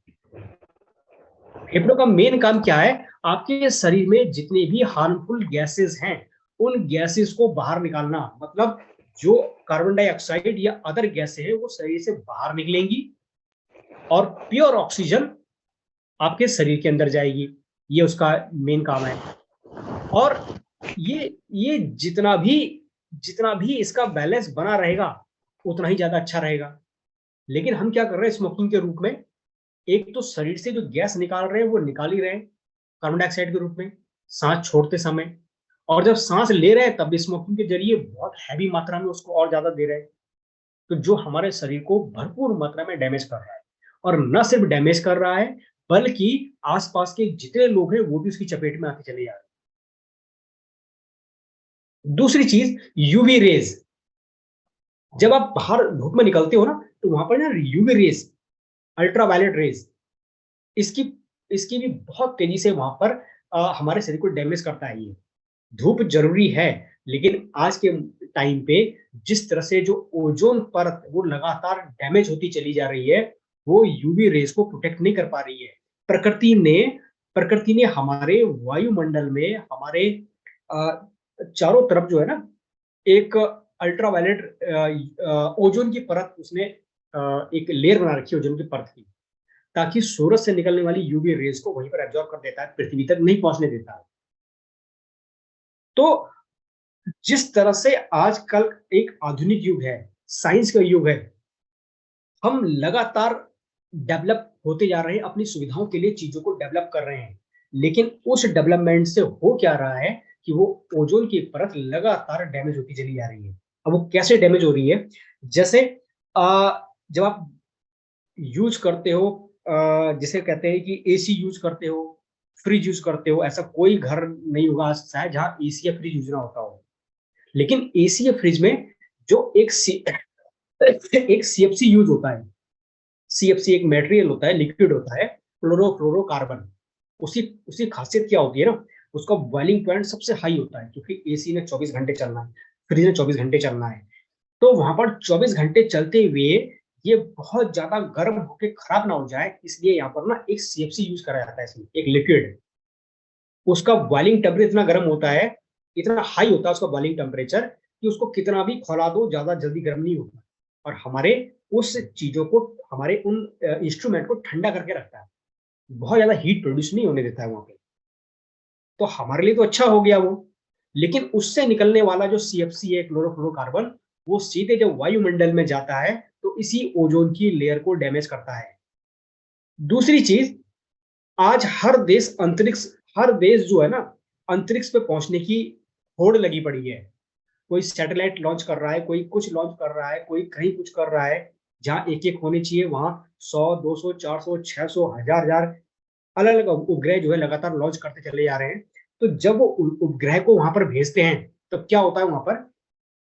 फेफड़ों का मेन काम क्या है? आपके शरीर में जितने भी हार्मफुल गैसेस हैं, उन गैसेस को बाहर निकालना। मतलब जो कार्बन डाइऑक्साइड या अदर गैसें हैं वो शरीर से बाहर निकलेंगी और प्योर ऑक्सीजन आपके शरीर के अंदर जाएगी। ये उसका मेन काम है। और ये जितना भी इसका बैलेंस बना रहेगा उतना ही ज्यादा अच्छा रहेगा। लेकिन हम क्या कर रहे हैं स्मोकिंग के रूप में? एक तो शरीर से जो गैस निकाल रहे हैं वो निकाल ही रहे हैं कार्बन डाइऑक्साइड के रूप में सांस छोड़ते समय, और जब सांस ले रहे हैं तब भी स्मोकिंग के जरिए बहुत हैवी मात्रा में उसको और ज्यादा दे रहे हैं, तो जो हमारे शरीर को भरपूर मात्रा में डैमेज कर रहा है। और न सिर्फ डैमेज कर रहा है, बल्कि आसपास के जितने लोग हैं वो भी उसकी चपेट में आते चले जा रहे हैं। दूसरी चीज, यूवी रेज। जब आप बाहर धूप में निकलते हो ना, तो वहां पर ना यूवी रेज, अल्ट्रावायलेट रेज, इसकी भी बहुत तेजी से वहां पर हमारे शरीर को डैमेज करता है। ये धूप जरूरी है, लेकिन आज के टाइम पे जिस तरह से जो ओजोन परत वो लगातार डैमेज होती चली जा रही है, वो यूवी रेज को प्रोटेक्ट नहीं कर पा रही है। प्रकृति ने हमारे वायुमंडल में, हमारे चारों तरफ जो है ना, एक अल्ट्रावायलेट ओजोन की परत, उसने एक लेयर बना रखी है ओजोन की परत की, ताकि सूरज से निकलने वाली यूवी रेज को वहीं पर एब्जॉर्ब कर देता है, पृथ्वी तक नहीं पहुंचने देता है। तो जिस तरह से आजकल एक आधुनिक युग है, साइंस का युग है, हम लगातार डेवलप होते जा रहे हैं, अपनी सुविधाओं के लिए चीजों को डेवलप कर रहे हैं, लेकिन उस डेवलपमेंट से हो क्या रहा है कि वो ओजोन की परत लगातार डैमेज होती चली जा रही है। अब वो कैसे डैमेज हो रही है? जैसे जब आप यूज करते हो, जिसे कहते हैं कि एसी यूज करते हो, फ्रिज यूज करते हो, ऐसा कोई घर नहीं होगा शायद जहां एसी या फ्रिज यूज ना होता हो। लेकिन एसी या फ्रिज में जो एक सीएफसी यूज होता है, सीएफसी एक मटेरियल होता है, लिक्विड होता है, क्लोरोफ्लोरोकार्बन। उसी खासियत क्या होती है ना, उसका बॉइलिंग पॉइंट सबसे हाई होता है, क्योंकि एसी ने 24 घंटे चलना है, फ्रिज ने 24 घंटे चलना है। तो वहां पर 24 घंटे चलते हुए ये बहुत ज्यादा गर्म होकर खराब ना हो जाए, इसलिए यहाँ पर ना एक सीएफसी यूज करा जाता है। इसमें एक लिक्विड, उसका बॉइलिंग टेम्परेचर इतना गर्म होता है, इतना हाई होता है उसका बॉइलिंग टेम्परेचर, कि उसको कितना भी खौला दो, ज्यादा जल्दी गर्म नहीं होता, और हमारे उस चीजों को, हमारे उन इंस्ट्रूमेंट को ठंडा करके रखता है, बहुत ज्यादा हीट प्रोड्यूस नहीं होने देता है वहां पे। तो हमारे लिए तो अच्छा हो गया वो, लेकिन उससे निकलने वाला जो CFC है, क्लोरोफ्लोरोकार्बन, वो सीधे जब वायुमंडल में जाता है तो इसी ओजोन की लेयर को डैमेज करता है। दूसरी चीज, आज हर देश जो है ना, अंतरिक्ष पे पहुंचने की होड़ लगी पड़ी है। कोई सैटेलाइट लॉन्च कर रहा है, कोई कुछ लॉन्च कर रहा है, कोई कहीं कुछ कर रहा है। जहां एक एक होने चाहिए वहां 100, 200, 400, 600, हजार अलग अलग उपग्रह जो है लगातार लॉन्च करते चले जा रहे हैं। तो जब वो उपग्रह को वहां पर भेजते हैं तो क्या होता है, वहां पर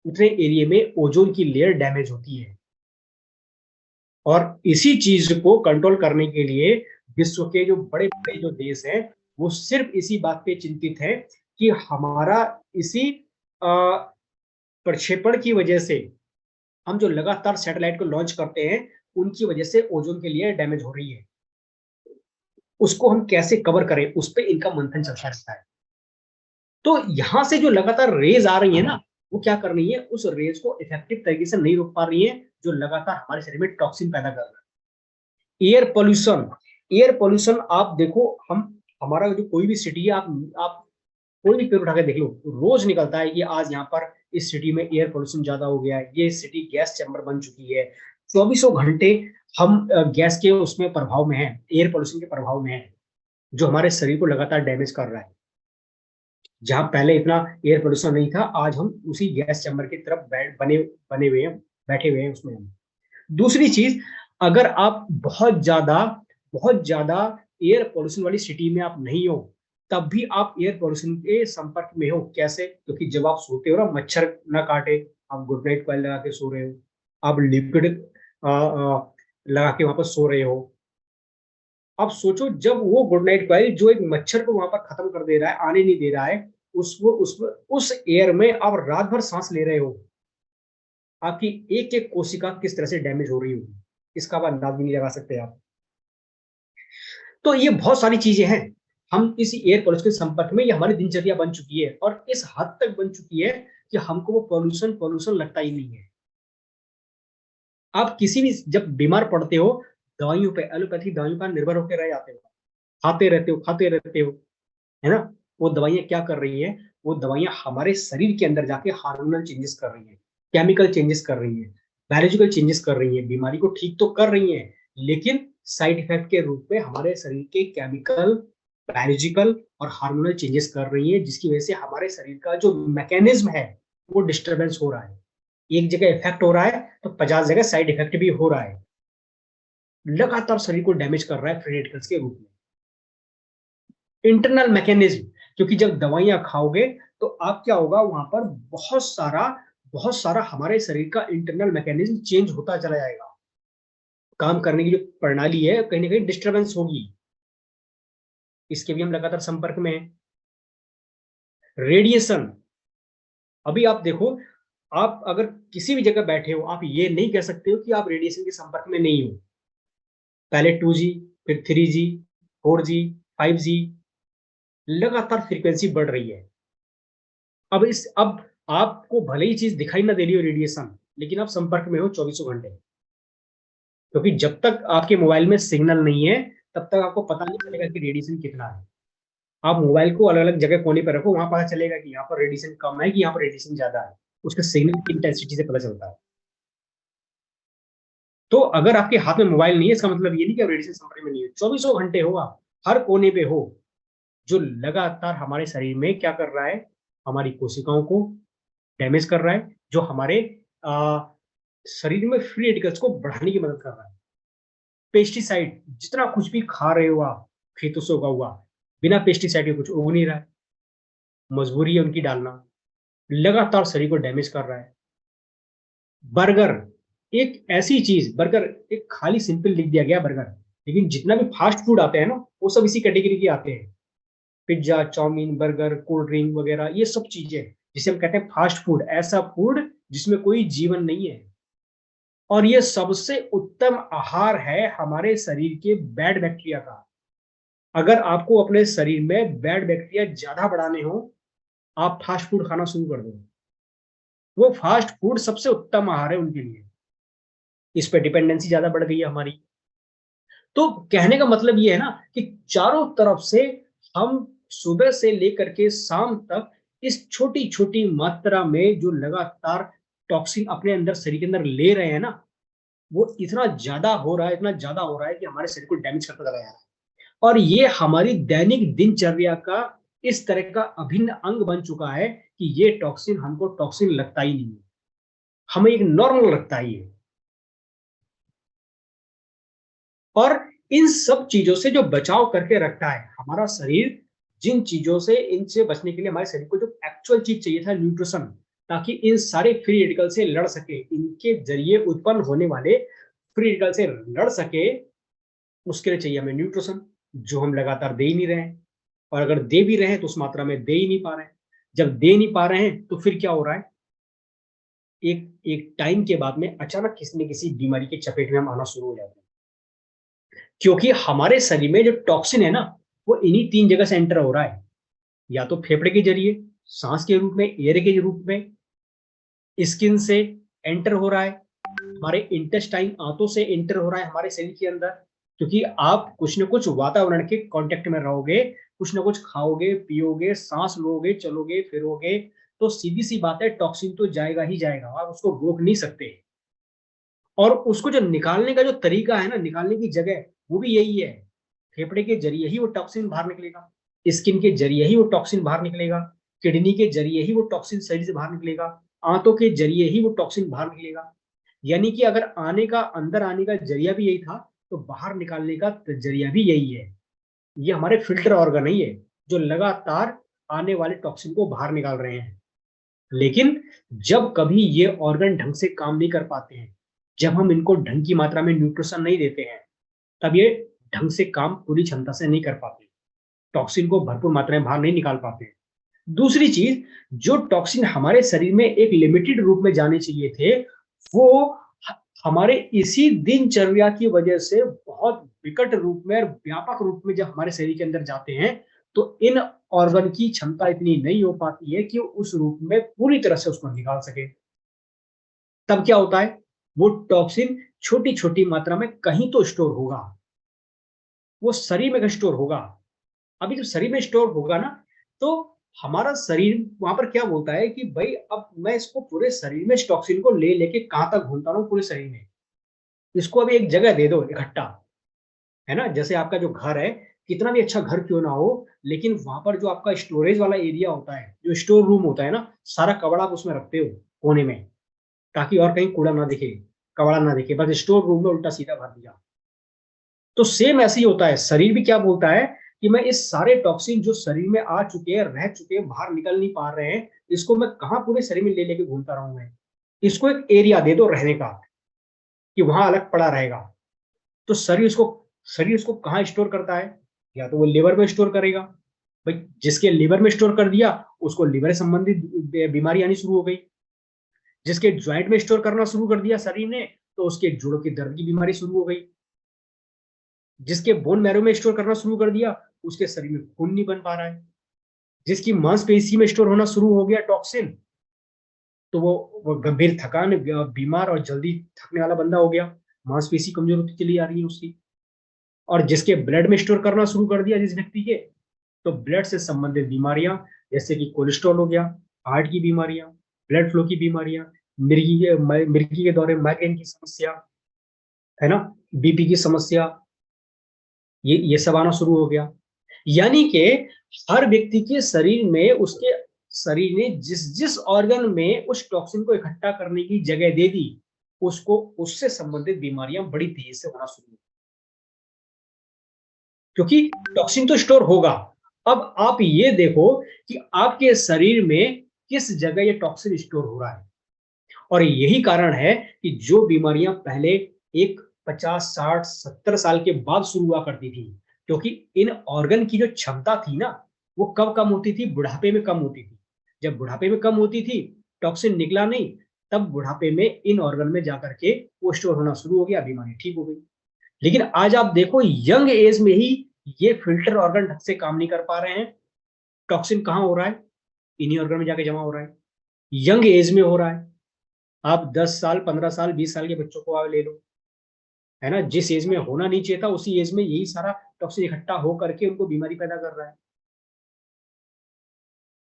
उतने एरिया में ओजोन की लेयर डैमेज होती है। और इसी चीज को कंट्रोल करने के लिए विश्व के जो बड़े बड़े जो देश हैं, वो सिर्फ इसी बात पे चिंतित है कि हमारा इसी प्रक्षेपण की वजह से, हम जो लगातार सैटेलाइट को लॉन्च करते हैं, उनकी वजह से ओजोन के लिए डैमेज हो रही है। उसको हम कैसे कवर करें, उस पर इनका मंथन चलता रहता है। तो यहां से जो लगातार रेज आ रही है ना, वो क्या कर रही है, उस रेज को इफेक्टिव तरीके से नहीं रोक पा रही है, जो लगातार हमारे शरीर में टॉक्सिन पैदा कर रहा है। एयर पॉल्यूशन आप देखो, हमारा जो कोई भी सिटी है, आप कोई भी पेपर उठा के देख लो, रोज निकलता है कि आज यहाँ पर इस सिटी में एयर पोल्यूशन ज्यादा हो गया है, ये सिटी गैस चैम्बर बन चुकी है। 24 घंटे हम गैस के उसमें प्रभाव में है, एयर पोल्यूशन के प्रभाव में है, जो हमारे शरीर को लगातार डैमेज कर रहा है। जहां पहले इतना एयर पोल्यूशन नहीं था, आज हम उसी गैस चैम्बर की तरफ बने हुए हैं, बैठे हुए हैं उसमें हम। दूसरी चीज, अगर आप बहुत ज्यादा एयर पोल्यूशन वाली सिटी में आप नहीं हो, तब भी आप एयर पोल्यूशन के संपर्क में हो। कैसे? क्योंकि जब आप सोते हो ना, मच्छर ना काटे, आप गुड नाइट कॉइल लगा के सो रहे हो, आप लिक्विड लगा के वहां पर सो रहे हो। अब सोचो, जब वो गुड नाइट कॉइल जो एक मच्छर को वहां पर खत्म कर दे रहा है, आने नहीं दे रहा है, उस एयर में आप रात भर सांस ले रहे हो, आपकी एक एक कोशिका किस तरह से डैमेज हो रही होगी, इसका आप अंदाज भी नहीं लगा सकते आप। तो ये बहुत सारी चीजें हैं, हम इस एयर पोल्यूशन के संपर्क में, ये हमारी दिनचर्या बन चुकी है, और इस हद तक बन चुकी है कि हमको वो पोल्यूशन लगता ही नहीं है। आप किसी भी जब बीमार पड़ते हो, दवाइयों पे, एलोपैथी दवाइयों पर निर्भर होकर रह जाते हो, खाते रहते हो, है ना। वो दवाइयां क्या कर रही है, वो दवाइयां हमारे शरीर के अंदर जाके हार्मोनल चेंजेस कर रही है, केमिकल चेंजेस कर रही है, बायोलॉजिकल चेंजेस कर रही है, बीमारी को ठीक तो कर रही है, लेकिन साइड इफेक्ट के रूप में हमारे शरीर के केमिकल, बायोलॉजिकल और हार्मोनल चेंजेस कर रही है, जिसकी वजह से हमारे शरीर का जो मैकेनिज्म है वो डिस्टर्बेंस हो रहा है। एक जगह इफेक्ट हो रहा है तो 50 जगह साइड इफेक्ट भी हो रहा है, लगातार शरीर को डैमेज कर रहा है फ्री रेडिकल्स के रूप में। इंटरनल मैकेनिज्म, क्योंकि जब दवाइयां खाओगे तो आप क्या होगा, वहां पर बहुत सारा हमारे शरीर का इंटरनल मैकेनिज्म चेंज होता चला जाएगा, काम करने की जो प्रणाली है कहीं ना कहीं डिस्टर्बेंस होगी। इसके भी हम लगातार संपर्क में हैं। रेडिएशन, अभी आप देखो, आप अगर किसी भी जगह बैठे हो, आप ये नहीं कह सकते हो कि आप रेडिएशन के संपर्क में नहीं हो। पहले 2G, फिर 3G, 4G, 5G, लगातार फ्रीक्वेंसी बढ़ रही है। अब आपको भले ही चीज दिखाई ना दे रही हो रेडिएशन, लेकिन आप संपर्क में हो 24 घंटे, क्योंकि जब तक आपके मोबाइल में सिग्नल नहीं है, तब तक आपको पता नहीं चलेगा कि रेडिएशन कितना है। आप मोबाइल को अलग अलग जगह कोने पर रखो, वहां पता चलेगा कि यहाँ पर रेडिएशन कम है कि यहाँ पर रेडिएशन ज्यादा है, उसके सिग्नल की इंटेंसिटी से पता चलता है। तो अगर आपके हाथ में मोबाइल नहीं है, इसका मतलब ये नहीं कि आप रेडिएशन संपर्क में नहीं है। 24 घंटे हो, आप हर कोने पे हो, जो लगातार हमारे शरीर में क्या कर रहा है, हमारी कोशिकाओं को डैमेज कर रहा है, जो हमारे शरीर में फ्री रेडिकल्स को बढ़ाने की मदद कर रहा है। पेस्टिसाइड, जितना कुछ भी खा रहे हो आप खेतों से उगा हुआ, बिना पेस्टिसाइड के कुछ उग नहीं रहा है, मजबूरी है उनकी डालना, लगातार शरीर को डैमेज कर रहा है। बर्गर, एक ऐसी चीज, बर्गर एक खाली सिंपल लिख दिया गया बर्गर, लेकिन जितना भी फास्ट फूड आते हैं ना, वो सब इसी कैटेगरी के आते हैं। Pizza, chowmein, burger, cold drink वगैरह, ये सब चीजें जिसे हम कहते हैं फास्ट फूड, ऐसा फूड जिसमें कोई जीवन नहीं है। और ये सबसे उत्तम आहार है हमारे शरीर के बैड बैक्टीरिया का। अगर आपको अपने शरीर में बैड बैक्टीरिया ज्यादा बढ़ाने हो, आप फास्ट फूड खाना शुरू कर दो। वो फास्ट फूड सबसे उत्तम आहार है उनके लिए, इस पे डिपेंडेंसी ज्यादा बढ़ गई है हमारी। तो कहने का मतलब ये है ना कि चारों तरफ से हम सुबह से लेकर के शाम तक इस छोटी छोटी मात्रा में जो लगातार टॉक्सिन अपने अंदर शरीर के अंदर ले रहे हैं ना, वो इतना ज्यादा हो रहा है, इतना ज्यादा हो रहा है कि हमारे शरीर को डैमेज करता चला जा रहा है। और ये हमारी दैनिक दिनचर्या का इस तरह का अभिन्न अंग बन चुका है कि ये टॉक्सिन हमको टॉक्सिन लगता ही नहीं है, हमें एक नॉर्मल लगता ही है। और इन सब चीजों से जो बचाव करके रखता है हमारा शरीर, जिन चीजों से, इनसे बचने के लिए हमारे शरीर को जो एक्चुअल चीज चाहिए था, न्यूट्रिशन, ताकि इन सारे फ्री रेडिकल से लड़ सके, इनके जरिए उत्पन्न होने वाले फ्री रेडिकल से लड़ सके, उसके लिए चाहिए हमें न्यूट्रिशन, जो हम लगातार दे ही नहीं रहे हैं। और अगर दे भी रहे हैं तो उस मात्रा में दे ही नहीं पा रहे हैं। जब दे नहीं पा रहे हैं तो फिर क्या हो रहा है, एक एक टाइम के बाद में अचानक किसी न किसी बीमारी के चपेट में हम आना शुरू हो जाते हैं। क्योंकि हमारे शरीर में जो टॉक्सिन है ना, वो इन्हीं 3 जगह से एंटर हो रहा है, या तो फेफड़े के जरिए, सांस के रूप में, एयर के रूप में, स्किन से एंटर हो रहा है, हमारे इंटेस्टाइन, आंतों से एंटर हो रहा है हमारे शरीर के अंदर। क्योंकि आप कुछ न कुछ वातावरण के कांटेक्ट में रहोगे, कुछ न कुछ खाओगे, पियोगे, सांस लोगे, चलोगे, फिरोगे, तो सीधी सी बात है, टॉक्सिन तो जाएगा ही जाएगा, आप उसको रोक नहीं सकते। और उसको जो निकालने का जो तरीका है ना, निकालने की जगह, वो भी यही है, फेफड़े के जरिए ही वो टॉक्सिन बाहर निकलेगा, स्किन के जरिए ही वो टॉक्सिन बाहर निकलेगा, किडनी के जरिए ही वो टॉक्सिन शरीर से बाहर निकलेगा, आंतों के जरिए ही वो टॉक्सिन बाहर निकलेगा। यानी कि अगर आने का, अंदर आने का जरिया भी यही था, तो बाहर निकालने का जरिया भी यही है। ये हमारे फिल्टर ऑर्गन ही है जो लगातार आने वाले टॉक्सिन को बाहर निकाल रहे हैं। लेकिन जब कभी ये ऑर्गन ढंग से काम नहीं कर पाते हैं, जब हम इनको ढंग की मात्रा में न्यूट्रिशन नहीं देते हैं, तब ये ढंग से काम पूरी क्षमता से नहीं कर पाते, टॉक्सिन को भरपूर मात्रा में बाहर नहीं निकाल पाते। दूसरी चीज, जो टॉक्सिन हमारे शरीर में एक लिमिटेड रूप में जाने चाहिए थे, वो हमारे इसी दिनचर्या की वजह से बहुत विकट रूप में और व्यापक रूप में जब हमारे शरीर के अंदर जाते हैं, तो इन ऑर्गन की क्षमता इतनी नहीं हो पाती है कि उस रूप में पूरी तरह से उसको निकाल सके। तब क्या होता है, वो टॉक्सिन छोटी छोटी मात्रा में कहीं तो स्टोर होगा, वो शरीर में स्टोर होगा। अभी जब शरीर में स्टोर होगा ना, तो हमारा शरीर वहां पर क्या बोलता है कि भाई अब मैं इसको पूरे शरीर में, इस टॉक्सिन को ले लेके कहां तक घूमता रहूं पूरे शरीर में, इसको अभी एक जगह दे दो इकट्ठा, है ना। जैसे आपका जो घर है, कितना भी अच्छा घर क्यों ना हो, लेकिन वहां पर जो आपका स्टोरेज वाला एरिया होता है, जो स्टोर रूम होता है ना, सारा कबाड़ आप उसमें रखते हो कोने में, ताकि और कहीं कूड़ा ना दिखे, कबाड़ा ना दिखे, बस स्टोर रूम में उल्टा सीधा भर दिया। तो सेम ऐसे ही होता है, शरीर भी क्या बोलता है कि मैं इस सारे टॉक्सिन जो शरीर में आ चुके हैं, रह चुके हैं, बाहर निकल नहीं पा रहे हैं, इसको मैं कहां पूरे शरीर में ले लेके घूमता रहूं मैं, इसको एक एरिया दे दो रहने का, कि वहां अलग पड़ा रहेगा। तो शरीर उसको कहां स्टोर करता है, या तो वो लिवर में स्टोर करेगा, भाई जिसके लिवर में स्टोर कर दिया, उसको लिवर से संबंधित बीमारी आनी शुरू हो गई। जिसके ज्वाइंट में स्टोर करना शुरू कर दिया शरीर ने, तो उसके जोड़ों की दर्द की बीमारी शुरू हो गई। जिसके बोन मैरो में स्टोर करना शुरू कर दिया, उसके शरीर में खून नहीं बन पा रहा है। जिसकी मांसपेशी में स्टोर होना शुरू हो गया टॉक्सिन, तो वो गंभीर थकान, बीमार और जल्दी थकने वाला बंदा हो गया, मांसपेशी कमजोर होती चली आ रही है उसकी। और जिसके ब्लड में स्टोर करना शुरू कर दिया जिस व्यक्ति के, तो ब्लड से संबंधित बीमारियां, जैसे कि कोलेस्ट्रॉल हो गया, हार्ट की बीमारियां, ब्लड फ्लो की बीमारियां, मिर्गी के दौरे, माइग्रेन की समस्या, है ना, बीपी की समस्या, ये सब आना शुरू हो गया। यानी कि हर व्यक्ति के शरीर में, उसके शरीर ने जिस जिस ऑर्गन में उस टॉक्सिन को इकट्ठा करने की जगह दे दी, उसको उससे संबंधित बीमारियां बड़ी तेजी से होना शुरू हुई, क्योंकि टॉक्सिन तो स्टोर होगा। अब आप ये देखो कि आपके शरीर में किस जगह ये टॉक्सिन स्टोर हो रहा है। और यही कारण है कि जो बीमारियां पहले एक 50, 60, 70 साल के बाद शुरू हुआ करती थी, क्योंकि इन ऑर्गन की जो क्षमता थी ना, वो कब कम होती थी, बुढ़ापे में कम होती थी। जब बुढ़ापे में कम होती थी, टॉक्सिन निकला नहीं, तब बुढ़ापे में इन ऑर्गन में जाकर के वो स्टोर होना शुरू हो गया, बीमारी ठीक हो गई। लेकिन आज आप देखो, यंग एज में ही ये फिल्टर ऑर्गन ढंग से काम नहीं कर पा रहे हैं, टॉक्सिन कहां हो रहा है, इन्हीं ऑर्गन में जाके जमा हो रहा है, यंग एज में हो रहा है। आप 10 साल, 15 साल, 20 साल के बच्चों को आप ले लो, है ना, जिस एज में होना नहीं चाहिए था उसी एज में यही सारा टॉक्सिन इकट्ठा हो करके उनको बीमारी पैदा कर रहा है।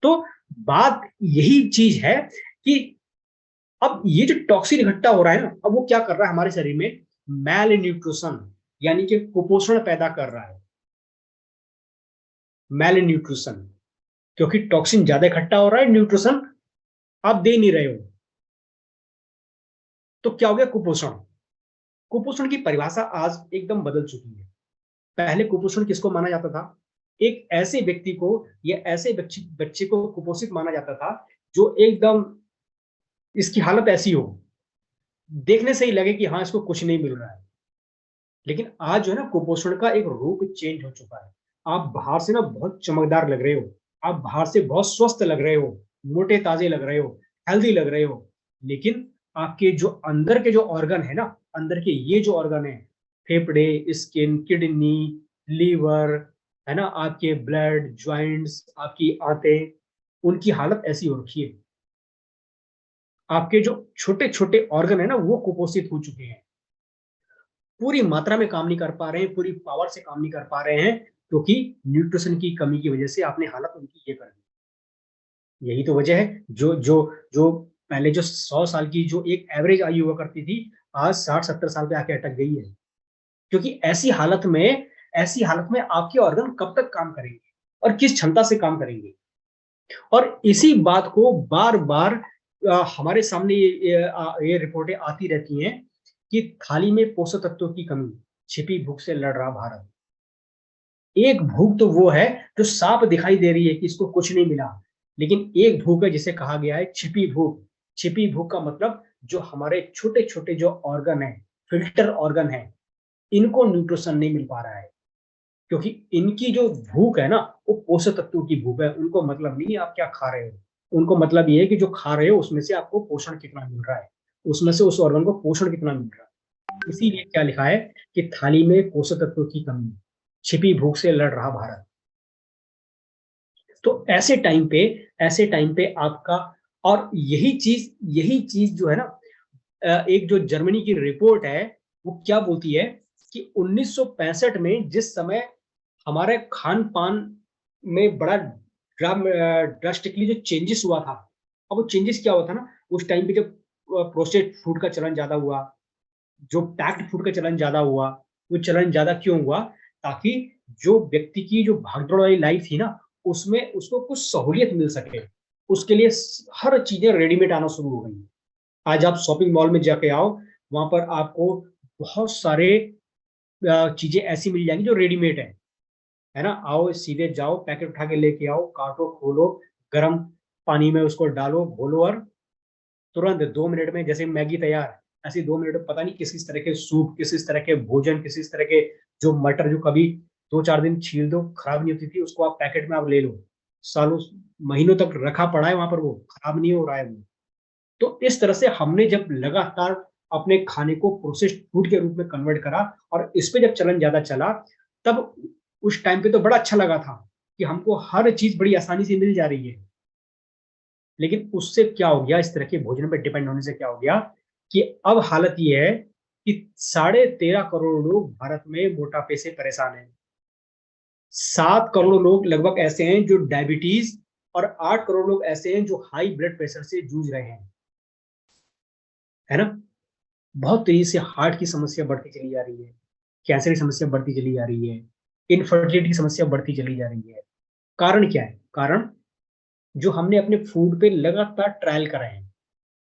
तो बात यही चीज है कि अब ये जो टॉक्सिन इकट्ठा हो रहा है ना, अब वो क्या कर रहा है हमारे शरीर में, मैल न्यूट्रिशन यानी कि कुपोषण पैदा कर रहा है। मैल न्यूट्रिशन, क्योंकि टॉक्सिन ज्यादा इकट्ठा हो रहा है, न्यूट्रिशन आप दे नहीं रहे हो, तो क्या हो गया, कुपोषण। कुपोषण की परिभाषा आज एकदम बदल चुकी है। पहले कुपोषण किसको माना जाता था, एक ऐसे व्यक्ति को या ऐसे बच्चे को कुपोषित माना जाता था जो एकदम इसकी हालत ऐसी हो, देखने से ही लगे कि हाँ इसको कुछ नहीं मिल रहा है। लेकिन आज जो है ना, कुपोषण का एक रूप चेंज हो चुका है। आप बाहर से ना बहुत चमकदार लग रहे हो, आप बाहर से बहुत स्वस्थ लग रहे हो, मोटे ताजे लग रहे हो, हेल्दी लग रहे हो, लेकिन आपके जो अंदर के जो ऑर्गन है ना, अंदर के ये जो ऑर्गन है, फेफड़े, स्किन, किडनी, लीवर, है ना, आपके ब्लड, ज्वाइंट्स, आपकी आंतें, उनकी हालत ऐसी हो रखी है। आपके जो छोटे छोटे ऑर्गन है ना, वो कुपोषित हो चुके हैं, पूरी मात्रा में काम नहीं कर पा रहे हैं, पूरी पावर से काम नहीं कर पा रहे हैं, क्योंकि न्यूट्रिशन की कमी की वजह से आपने हालत उनकी ये कर दी। यही तो वजह है जो जो जो पहले जो 100 साल की जो एक एवरेज आयु हुआ करती थी, आज 60-70 साल पे आके अटक गई है। क्योंकि ऐसी हालत में आपके ऑर्गन कब तक काम करेंगे और किस क्षमता से काम करेंगे। और इसी बात को बार बार हमारे सामने ये रिपोर्टें आती रहती हैं कि थाली में पोषक तत्वों की कमी, छिपी भूख से लड़ रहा भारत। एक भूख तो वो है जो साफ दिखाई दे रही है कि इसको कुछ नहीं मिला, लेकिन एक भूख है जिसे कहा गया है छिपी भूख। छिपी भूख का मतलब जो हमारे छोटे छोटे जो ऑर्गन है, फिल्टर ऑर्गन है, इनको न्यूट्रिशन नहीं मिल पा रहा है। क्योंकि इनकी जो भूख है ना, वो पोषक तत्वों की भूख है। उनको मतलब नहीं है आप क्या खा रहे हो, उनको मतलब ये है कि जो खा रहे हो उसमें से आपको पोषण कितना मिल रहा है, उसमें से उस ऑर्गन को पोषण कितना मिल रहा है। इसीलिए क्या लिखा है कि थाली में पोषक तत्वों की कमी, छिपी भूख से लड़ रहा भारत। तो ऐसे टाइम पे आपका, और यही चीज जो है ना, एक जो जर्मनी की रिपोर्ट है वो क्या बोलती है कि 1965 में जिस समय हमारे खान पान में बड़ा ड्रास्टिकली जो चेंजेस हुआ था, अब वो चेंजेस क्या हुआ था ना, उस टाइम पे जब प्रोसेस्ड फूड का चलन ज्यादा हुआ, जो पैक्ड फूड का चलन ज्यादा हुआ, वो चलन ज्यादा क्यों हुआ, ताकि जो व्यक्ति की जो भागदौड़ वाली लाइफ थी ना, उसमें उसको कुछ सहूलियत मिल सके, उसके लिए हर चीजें रेडीमेड आना शुरू हो गई। आज आप शॉपिंग मॉल में जाके आओ, वहां पर आपको बहुत सारे चीजें ऐसी मिल जाएंगी जो रेडीमेड है ना। आओ सीधे जाओ, पैकेट उठा के लेके आओ, काटो, खोलो, गर्म पानी में उसको डालो, घोलो, और तुरंत 2 मिनट में जैसे मैगी तैयार, ऐसे 2 मिनट में पता नहीं किस किस तरह के सूप, किस किस तरह के भोजन, किस किस तरह के जो मटर जो कभी 2-4 दिन छील दो खराब नहीं होती थी, उसको आप पैकेट में आप ले लो, सालों महीनों तक रखा पड़ा है वहां पर, वो खराब नहीं हो रहा है वो। तो इस तरह से हमने जब लगातार अपने खाने को प्रोसेस्ड फूड के रूप में कन्वर्ट करा, और इस पे जब चलन ज्यादा चला, तब उस टाइम पे तो बड़ा अच्छा लगा था कि हमको हर चीज बड़ी आसानी से मिल जा रही है। लेकिन उससे क्या हो गया, इस तरह के भोजन पे डिपेंड होने से क्या हो गया कि अब हालत ये है कि 13.5 करोड़ लोग भारत में मोटापे से परेशान हैं। 7 करोड़ लोग लगभग ऐसे हैं जो डायबिटीज, और 8 करोड़ लोग ऐसे हैं जो हाई ब्लड प्रेशर से जूझ रहे हैं, है ना। बहुत तेजी से हार्ट की समस्या बढ़ती चली जा रही है, कैंसर की समस्या बढ़ती चली जा रही है, इनफर्टिलिटी की समस्या बढ़ती चली जा रही है। कारण क्या है, कारण जो हमने अपने फूड पे लगातार ट्रायल करा है,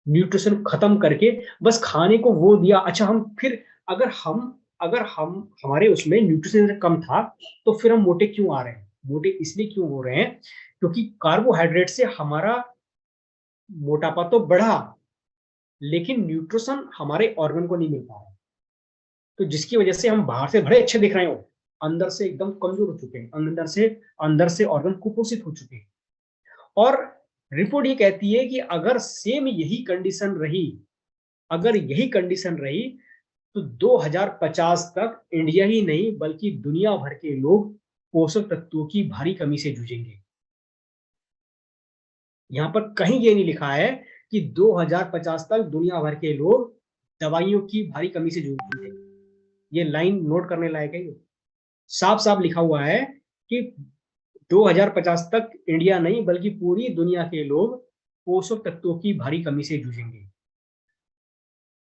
न्यूट्रिशन खत्म करके बस खाने को वो दिया। अच्छा, हम फिर अगर हम हमारे उसमें न्यूट्रिशन कम था, तो फिर हम मोटे क्यों आ रहे हैं, मोटे इसलिए क्यों हो रहे हैं क्योंकि कार्बोहाइड्रेट से हमारा मोटापा तो बढ़ा, लेकिन न्यूट्रिशन हमारे ऑर्गन को नहीं मिल पा रहा, तो जिसकी वजह से हम बाहर से बड़े अच्छे दिख रहे हो, अंदर से एकदम कमजोर हो चुके हैं, अंदर से ऑर्गन कुपोषित हो चुके हैं। और रिपोर्ट ये कहती है कि अगर सेम यही कंडीशन रही, अगर यही कंडीशन रही, तो 2050 तक इंडिया ही नहीं बल्कि दुनिया भर के लोग पोषक तत्वों की भारी कमी से जूझेंगे। यहां पर कहीं ये नहीं लिखा है कि 2050 तक दुनिया भर के लोग दवाइयों की भारी कमी से जूझेंगे। ये लाइन नोट करने लायक है। साफ साफ लिखा हुआ है कि 2050 तक इंडिया नहीं बल्कि पूरी दुनिया के लोग पोषक तत्वों की भारी कमी से जूझेंगे।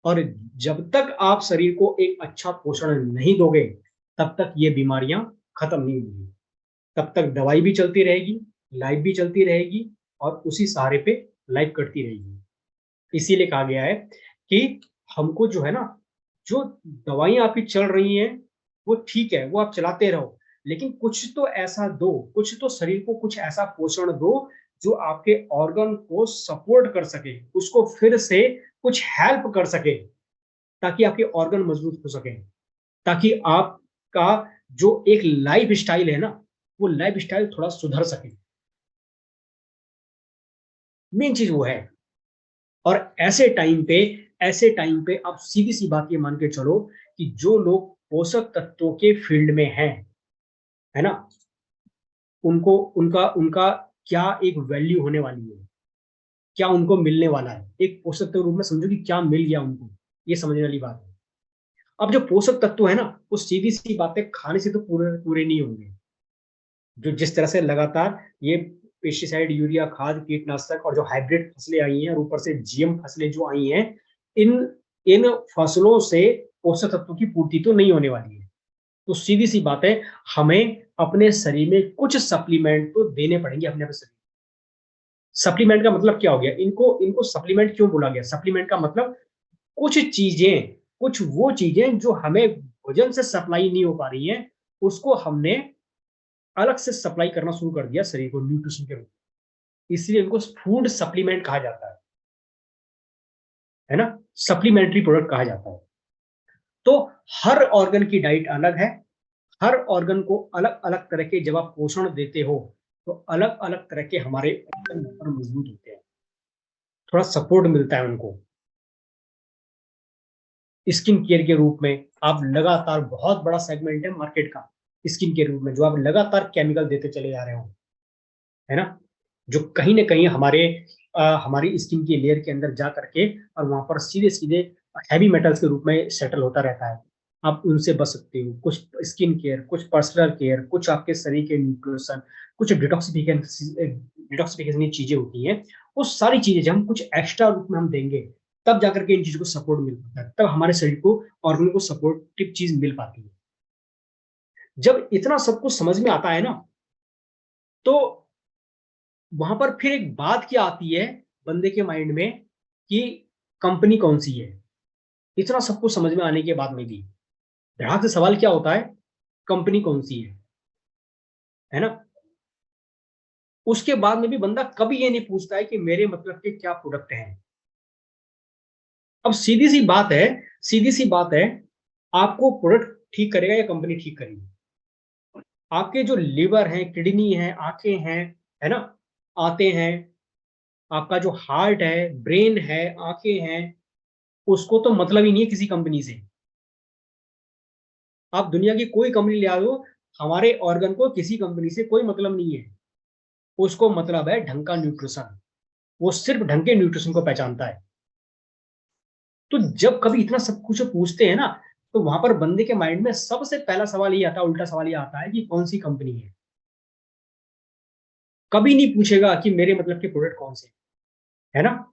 और जब तक आप शरीर को एक अच्छा पोषण नहीं दोगे तब तक ये बीमारियां खत्म नहीं होंगी। तब तक दवाई भी चलती रहेगी, लाइफ भी चलती रहेगी और उसी सहारे पे लाइफ कटती रहेगी। इसीलिए कहा गया है कि हमको जो है ना, जो दवाइयां आपकी चल रही हैं वो ठीक है, वो आप चलाते रहो, लेकिन कुछ तो ऐसा दो, कुछ तो शरीर को कुछ ऐसा पोषण दो जो आपके ऑर्गन को सपोर्ट कर सके, उसको फिर से कुछ हेल्प कर सके, ताकि आपके ऑर्गन मजबूत हो सके, ताकि आपका जो एक लाइफ स्टाइल है ना, वो लाइफ स्टाइल थोड़ा सुधर सके। मेन चीज वो है। और ऐसे टाइम पे आप सीधी सी बात ये मान के चलो कि जो लोग पोषक तत्वों के फील्ड में हैं, है ना, उनको उनका उनका क्या एक वैल्यू होने वाली है, क्या उनको मिलने वाला है। एक पोषक तत्व रूप में समझो कि क्या मिल गया उनको, ये समझने वाली बात है। अब जो पोषक तत्व है ना, वो सीधी सी बातें खाने से तो पूरे नहीं होंगे। जो जिस तरह से लगातार ये पेस्टिसाइड, यूरिया खाद, कीटनाशक और जो हाइब्रिड फसलें आई हैं और ऊपर से जीएम फसलें जो आई हैं, इन फसलों से पोषक तत्वों की पूर्ति तो नहीं होने वाली है। तो सीधी सी बात है, हमें अपने शरीर में कुछ सप्लीमेंट तो देने पड़ेंगे अपने शरीर। सप्लीमेंट का मतलब क्या हो गया? इनको सप्लीमेंट क्यों बोला गया? सप्लीमेंट का मतलब कुछ वो चीजें जो हमें भोजन से सप्लाई नहीं हो पा रही हैं, उसको हमने अलग से सप्लाई करना शुरू कर दिया शरीर को न्यूट्रिशन के रूप में। इसलिए इनको फूड सप्लीमेंट कहा जाता है ना, सप्लीमेंट्री प्रोडक्ट कहा जाता है। तो हर ऑर्गन की डाइट अलग है, हर ऑर्गन को अलग अलग तरह के जब आप पोषण देते हो तो अलग अलग तरह के हमारे ऑर्गन मजबूत होते हैं, थोड़ा सपोर्ट मिलता है उनको। स्किन केयर के रूप में आप लगातार, बहुत बड़ा सेगमेंट है मार्केट का स्किन केयर रूप में, जो आप लगातार केमिकल देते चले जा रहे हो, है ना, जो कहीं ना कहीं हमारी स्किन की लेयर के अंदर जा करके और वहां पर सीधे सीधे हैवी मेटल्स के रूप में सेटल होता रहता है। आप उनसे बच सकते हो। कुछ स्किन केयर, कुछ पर्सनल केयर, कुछ आपके शरीर के न्यूट्रिशन, कुछ डिटॉक्सिफिकेशन चीजें होती हैं। वो सारी चीजें जब हम कुछ एक्स्ट्रा रूप में हम देंगे तब जाकर के इन चीजों को सपोर्ट मिल पाता है, तब हमारे शरीर को ऑर्गन को सपोर्टिव चीज मिल पाती है। जब इतना सब कुछ समझ में आता है ना, तो वहां पर फिर एक बात क्या आती है बंदे के माइंड में कि कंपनी कौन सी है। इतना सब कुछ समझ में आने के बाद में भी ग्राहक से सवाल क्या होता है? कंपनी कौन सी है ना। उसके बाद में भी बंदा कभी ये नहीं पूछता है कि मेरे मतलब के क्या प्रोडक्ट हैं। अब सीधी सी बात है, आपको प्रोडक्ट ठीक करेगा या कंपनी ठीक करेगी? आपके जो लिवर है, किडनी है, आंखें हैं, है ना, आते हैं, आपका जो हार्ट है, ब्रेन है, आंखें हैं, उसको तो मतलब ही नहीं है किसी कंपनी से। आप दुनिया की कोई कंपनी ले आओ, हमारे ऑर्गन को किसी कंपनी से कोई मतलब नहीं है। उसको मतलब है ढंग का न्यूट्रिशन, वो सिर्फ ढंग के न्यूट्रिशन को पहचानता है। तो जब कभी इतना सब कुछ पूछते हैं ना, तो वहां पर बंदे के माइंड में सबसे पहला सवाल ये आता है, उल्टा सवाल ये आता है कि कौन सी कंपनी है। कभी नहीं पूछेगा कि मेरे मतलब के प्रोडक्ट कौन से, है ना।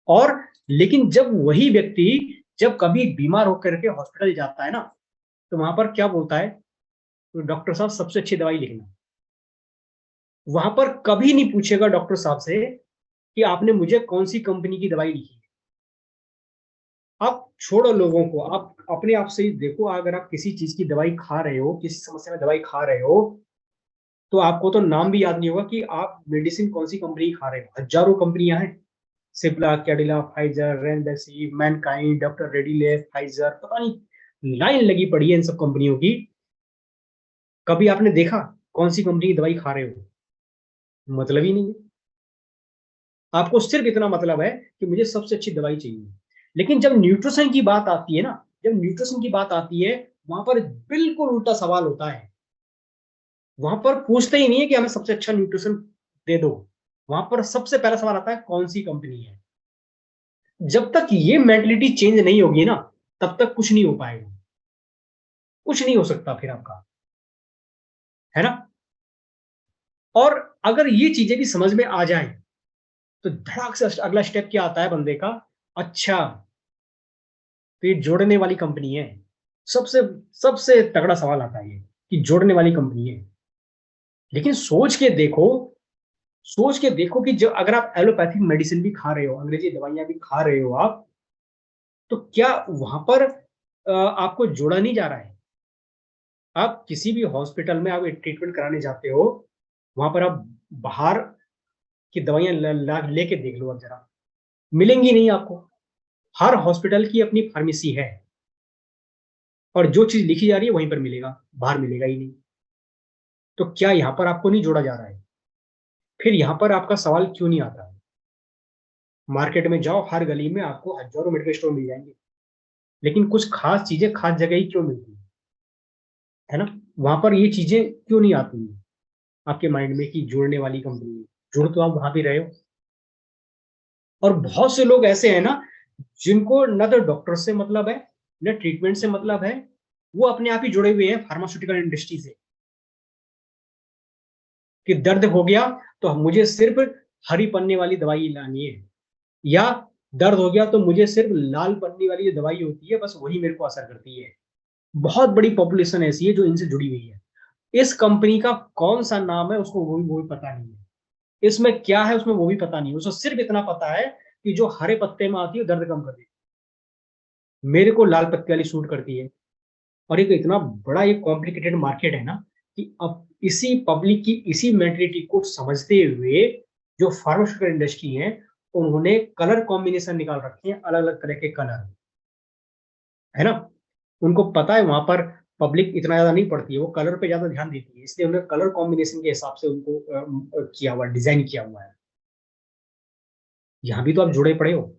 और लेकिन जब वही व्यक्ति जब कभी बीमार होकर के हॉस्पिटल जाता है ना, तो वहां पर क्या बोलता है? तो डॉक्टर साहब सबसे अच्छी दवाई लिखना। वहां पर कभी नहीं पूछेगा डॉक्टर साहब से कि आपने मुझे कौन सी कंपनी की दवाई लिखी है। आप छोड़ो लोगों को, आप अपने आप से ही देखो। अगर आप किसी चीज की दवाई खा रहे हो, किसी समस्या में दवाई खा रहे हो, तो आपको तो नाम भी याद नहीं होगा कि आप मेडिसिन कौन सी कंपनी की खा रहे हो। हजारों कंपनियां हैं, Cipla, Cadila, Pfizer, remdesivir, Mankind, doctor रेड्डीलेफ, फाइजर, पता नहीं लाइन लगी पड़ी है इन सब कंपनियों की। कभी आपने देखा कौन सी कंपनी की दवाई खा रहे हो? मतलब ही नहीं है। आपको सिर्फ इतना मतलब है कि मुझे सबसे अच्छी दवाई चाहिए। लेकिन जब न्यूट्रिशन की बात आती है ना, वहां पर बिल्कुल उल्टा सवाल होता है। वहां पर पूछते ही नहीं है कि हमें सबसे अच्छा न्यूट्रिशन दे दो, वहां पर सबसे पहला सवाल आता है कौन सी कंपनी है। जब तक ये मेंटलिटी चेंज नहीं होगी ना, तब तक कुछ नहीं हो पाएगा, कुछ नहीं हो सकता फिर आपका, है ना। और अगर ये चीजें भी समझ में आ जाए तो धड़ाक से अगला स्टेप क्या आता है बंदे का, अच्छा तो ये जोड़ने वाली कंपनी है। सबसे सबसे तगड़ा सवाल आता है ये कि जोड़ने वाली कंपनी है। लेकिन सोच के देखो कि जब अगर आप एलोपैथिक मेडिसिन भी खा रहे हो, अंग्रेजी दवाइयां भी खा रहे हो आप, तो क्या वहां पर आपको जोड़ा नहीं जा रहा है। आप किसी भी हॉस्पिटल में आप ट्रीटमेंट कराने जाते हो, वहां पर आप बाहर की दवाइयां लेके देख लो, अब जरा मिलेंगी नहीं आपको। हर हॉस्पिटल की अपनी फार्मेसी है और जो चीज लिखी जा रही है वहीं पर मिलेगा, बाहर मिलेगा ही नहीं। तो क्या यहां पर आपको नहीं जोड़ा जा रहा है। फिर यहां पर आपका सवाल क्यों नहीं आता है। मार्केट में जाओ, हर गली में आपको हजारों मेडिकल स्टोर मिल जाएंगे, लेकिन कुछ खास चीजें खास जगह ही क्यों मिलती है ना। वहां पर ये चीजें क्यों नहीं आती है आपके माइंड में कि जोड़ने वाली कंपनी है। जुड़ तो आप वहां भी रहे हो। और बहुत से लोग ऐसे हैं ना, जिनको न तो डॉक्टर से मतलब है, न ट्रीटमेंट से मतलब है, वो अपने आप ही जुड़े हुए हैं फार्मास्यूटिकल इंडस्ट्री से। कि दर्द हो गया तो मुझे सिर्फ हरी पन्ने वाली दवाई लानी है, या दर्द हो गया तो मुझे सिर्फ लाल पन्नी वाली जो दवाई होती है बस वही मेरे को असर करती है। बहुत बड़ी पॉपुलेशन ऐसी है जो इनसे जुड़ी हुई है। इस कंपनी का कौन सा नाम है उसको वो भी पता नहीं है, इसमें क्या है उसमें वो भी पता नहीं है। उसको सिर्फ इतना पता है कि जो हरे पत्ते में आती है दर्द कम कर देती है, मेरे को लाल पत्ते वाली सूट करती है। और एक इतना बड़ा ये कॉम्प्लिकेटेड मार्केट है ना, कि अब इसी पब्लिक की इसी मेंटलिटी को समझते हुए जो फार्मास्यूटिकल इंडस्ट्री है, उन्होंने कलर कॉम्बिनेशन निकाल रखे हैं, अलग अलग तरह के कलर, है ना। उनको पता है वहां पर पब्लिक इतना ज्यादा नहीं पड़ती है, वो कलर पे ज्यादा ध्यान देती है, इसलिए उन्होंने कलर कॉम्बिनेशन के हिसाब से उनको किया हुआ, डिजाइन किया हुआ है। यहां भी तो आप जुड़े पड़े हो।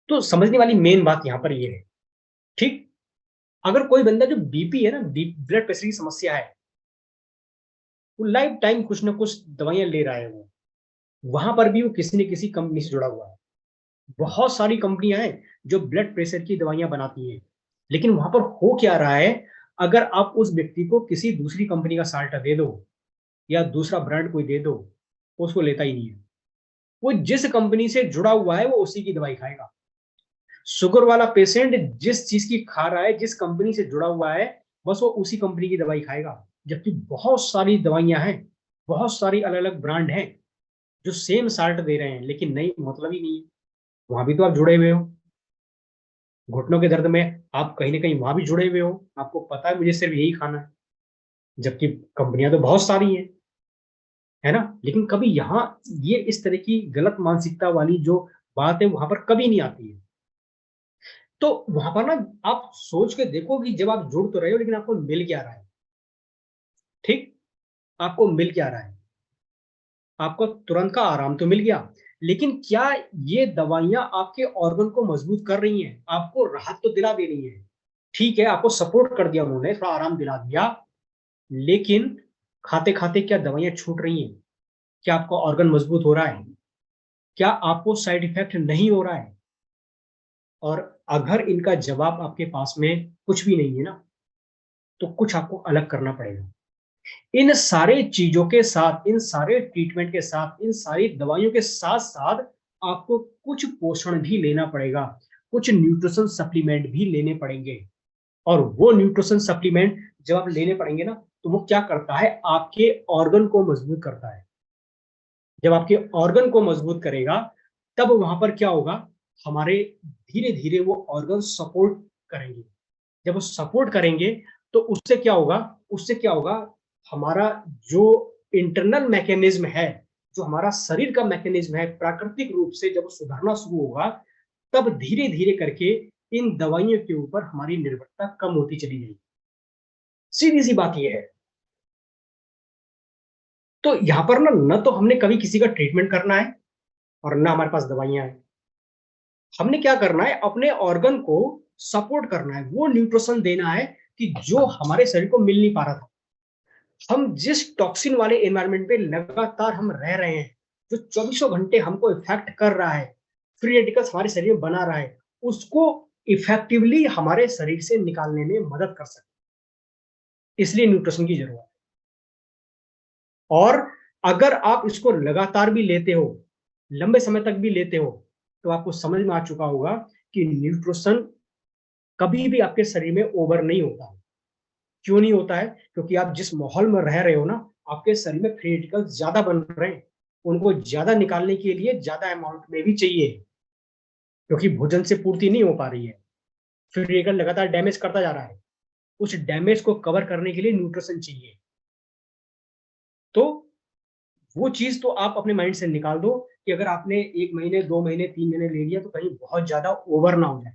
तो समझने वाली मेन बात यहां पर ये है, ठीक। अगर कोई बंदा जो बीपी है ना, ब्लड प्रेशर की समस्या है, वो लाइफ टाइम कुछ ना कुछ दवाइयां ले रहा है, वो वहां पर भी वो किसी न किसी कंपनी से जुड़ा हुआ है। बहुत सारी कंपनियां हैं जो ब्लड प्रेशर की दवाइयां बनाती हैं, लेकिन वहां पर हो क्या रहा है, अगर आप उस व्यक्ति को किसी दूसरी कंपनी का साल्ट दे दो या दूसरा ब्रांड कोई दे दो, वो उसको लेता ही नहीं है। वो जिस कंपनी से जुड़ा हुआ है वो उसी की दवाई खाएगा। शुगर वाला पेशेंट जिस चीज की खा रहा है, जिस कंपनी से जुड़ा हुआ है, बस वो उसी कंपनी की दवाई खाएगा। जबकि बहुत सारी दवाइयां हैं, बहुत सारी अलग अलग ब्रांड हैं जो सेम साल्ट दे रहे हैं, लेकिन नहीं, मतलब ही नहीं है। वहां भी तो आप जुड़े हुए हो। घुटनों के दर्द में आप कहीं ना कहीं वहां भी जुड़े हुए हो, आपको पता है मुझे सिर्फ यही खाना है, जबकि कंपनियां तो बहुत सारी हैं, है ना। लेकिन कभी यहाँ ये इस तरह की गलत मानसिकता वाली जो बात है वहां पर कभी नहीं आती है। तो वहां पर ना आप सोच के देखो कि जब आप जुड़ तो रहे हो, लेकिन आपको मिल क्या रहा है, ठीक। आपको मिल क्या रहा है, आपको तुरंत का आराम तो मिल गया, लेकिन क्या ये दवाइयां आपके ऑर्गन को मजबूत कर रही हैं, आपको राहत तो दिला दे रही हैं। ठीक है, आपको सपोर्ट कर दिया उन्होंने, थोड़ा आराम दिला दिया, लेकिन खाते खाते क्या दवाइयां छूट रही हैं। क्या आपका ऑर्गन मजबूत हो रहा है, क्या आपको साइड इफेक्ट नहीं हो रहा है। और अगर इनका जवाब आपके पास में कुछ भी नहीं है ना, तो कुछ आपको अलग करना पड़ेगा। इन सारे चीजों के साथ, इन सारे ट्रीटमेंट के साथ, इन सारी दवाइयों के साथ साथ आपको कुछ पोषण भी लेना पड़ेगा, कुछ न्यूट्रिशन सप्लीमेंट भी लेने पड़ेंगे। और वो न्यूट्रिशन सप्लीमेंट जब आप लेने पड़ेंगे ना, तो वो क्या करता है, आपके ऑर्गन को मजबूत करता है। जब आपके ऑर्गन को मजबूत करेगा, तब वहां पर क्या होगा, हमारे धीरे धीरे वो ऑर्गन सपोर्ट करेंगे। जब वो सपोर्ट करेंगे तो उससे क्या होगा, हमारा जो इंटरनल मैकेनिज्म है, जो हमारा शरीर का मैकेनिज्म है, प्राकृतिक रूप से जब सुधरना शुरू होगा, तब धीरे धीरे करके इन दवाइयों के ऊपर हमारी निर्भरता कम होती चली जाएगी। सीधी सी बात यह है। तो यहां पर ना, न तो हमने कभी किसी का ट्रीटमेंट करना है और ना हमारे पास दवाइयां हैं। हमने क्या करना है, अपने ऑर्गन को सपोर्ट करना है, वो न्यूट्रिशन देना है कि जो हमारे शरीर को मिल नहीं पा रहा था। हम जिस टॉक्सिन वाले एनवायरनमेंट पे लगातार हम रह रहे हैं, जो 24 घंटे हमको इफेक्ट कर रहा है, फ्री रेडिकल्स हमारे शरीर में बना रहा है, उसको इफेक्टिवली हमारे शरीर से निकालने में मदद कर सकते हैं। इसलिए न्यूट्रिशन की जरूरत है। और अगर आप इसको लगातार भी लेते हो, लंबे समय तक भी लेते हो, तो आपको समझ में आ चुका होगा कि न्यूट्रिशन कभी भी आपके शरीर में ओवर नहीं होता है। क्यों नहीं होता है? क्योंकि आप जिस माहौल में रह रहे हो ना, आपके शरीर में फ्री रेडिकल्स ज्यादा बन रहे हैं, उनको ज्यादा निकालने के लिए ज्यादा अमाउंट में भी चाहिए, क्योंकि भोजन से पूर्ति नहीं हो पा रही है। फ्री रेडिकल लगातार डैमेज करता जा रहा है, उस डैमेज को कवर करने के लिए न्यूट्रिशन चाहिए। तो वो चीज तो आप अपने माइंड से निकाल दो कि अगर आपने 1 महीने, 2 महीने, 3 महीने ले लिया तो कहीं बहुत ज्यादा ओवर ना हो जाए,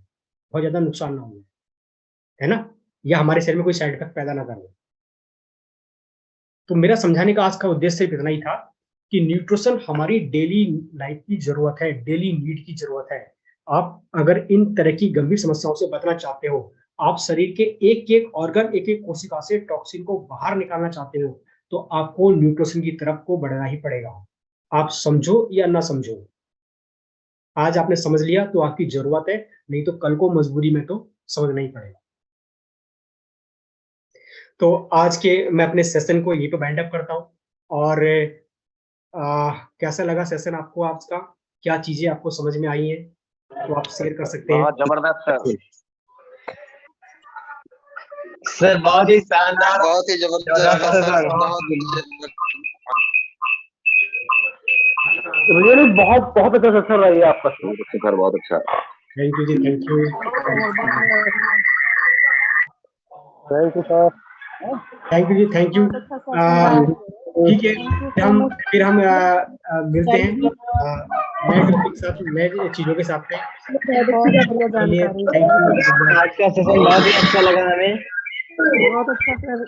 बहुत ज्यादा नुकसान ना हो जाए, है ना, या हमारे शरीर में कोई साइड इफेक्ट पैदा ना कर ले। तो मेरा समझाने का आज का उद्देश्य सिर्फ इतना ही था कि न्यूट्रिशन हमारी डेली लाइफ की जरूरत है, डेली नीड की जरूरत है। आप अगर इन तरह की गंभीर समस्याओं से बचना चाहते हो, आप शरीर के एक एक ऑर्गन, एक एक कोशिका से टॉक्सिन को बाहर निकालना चाहते हो, तो आपको न्यूट्रिशन की तरफ को बढ़ना ही पड़ेगा। आप समझो या ना समझो, आज आपने समझ लिया तो आपकी जरूरत है, नहीं तो कल को मजबूरी में तो समझना ही पड़ेगा। तो आज के मैं अपने सेशन को यहीं पे वाइंड अप करता हूँ। और कैसा लगा सेशन आपको आज का? क्या चीजें आपको समझ में आई हैं, तो आप शेयर कर सकते हैं। बहुत जबरदस्त सर। सर बहुत ही शानदार, बहुत ही जबरदस्त रियली बहुत बहुत अच्छा सेशन रही है आपका सर, बहुत अच्छा। Thank you ji, thank you, thank you sir, thank you ji, thank you. ठीक है, फिर हम मिलते हैं नए टॉपिक के साथ, नए चीजों के साथ में। बहुत थैंक यू। आज का सेशन बहुत ही अच्छा लगा हमें। अच्छा सर।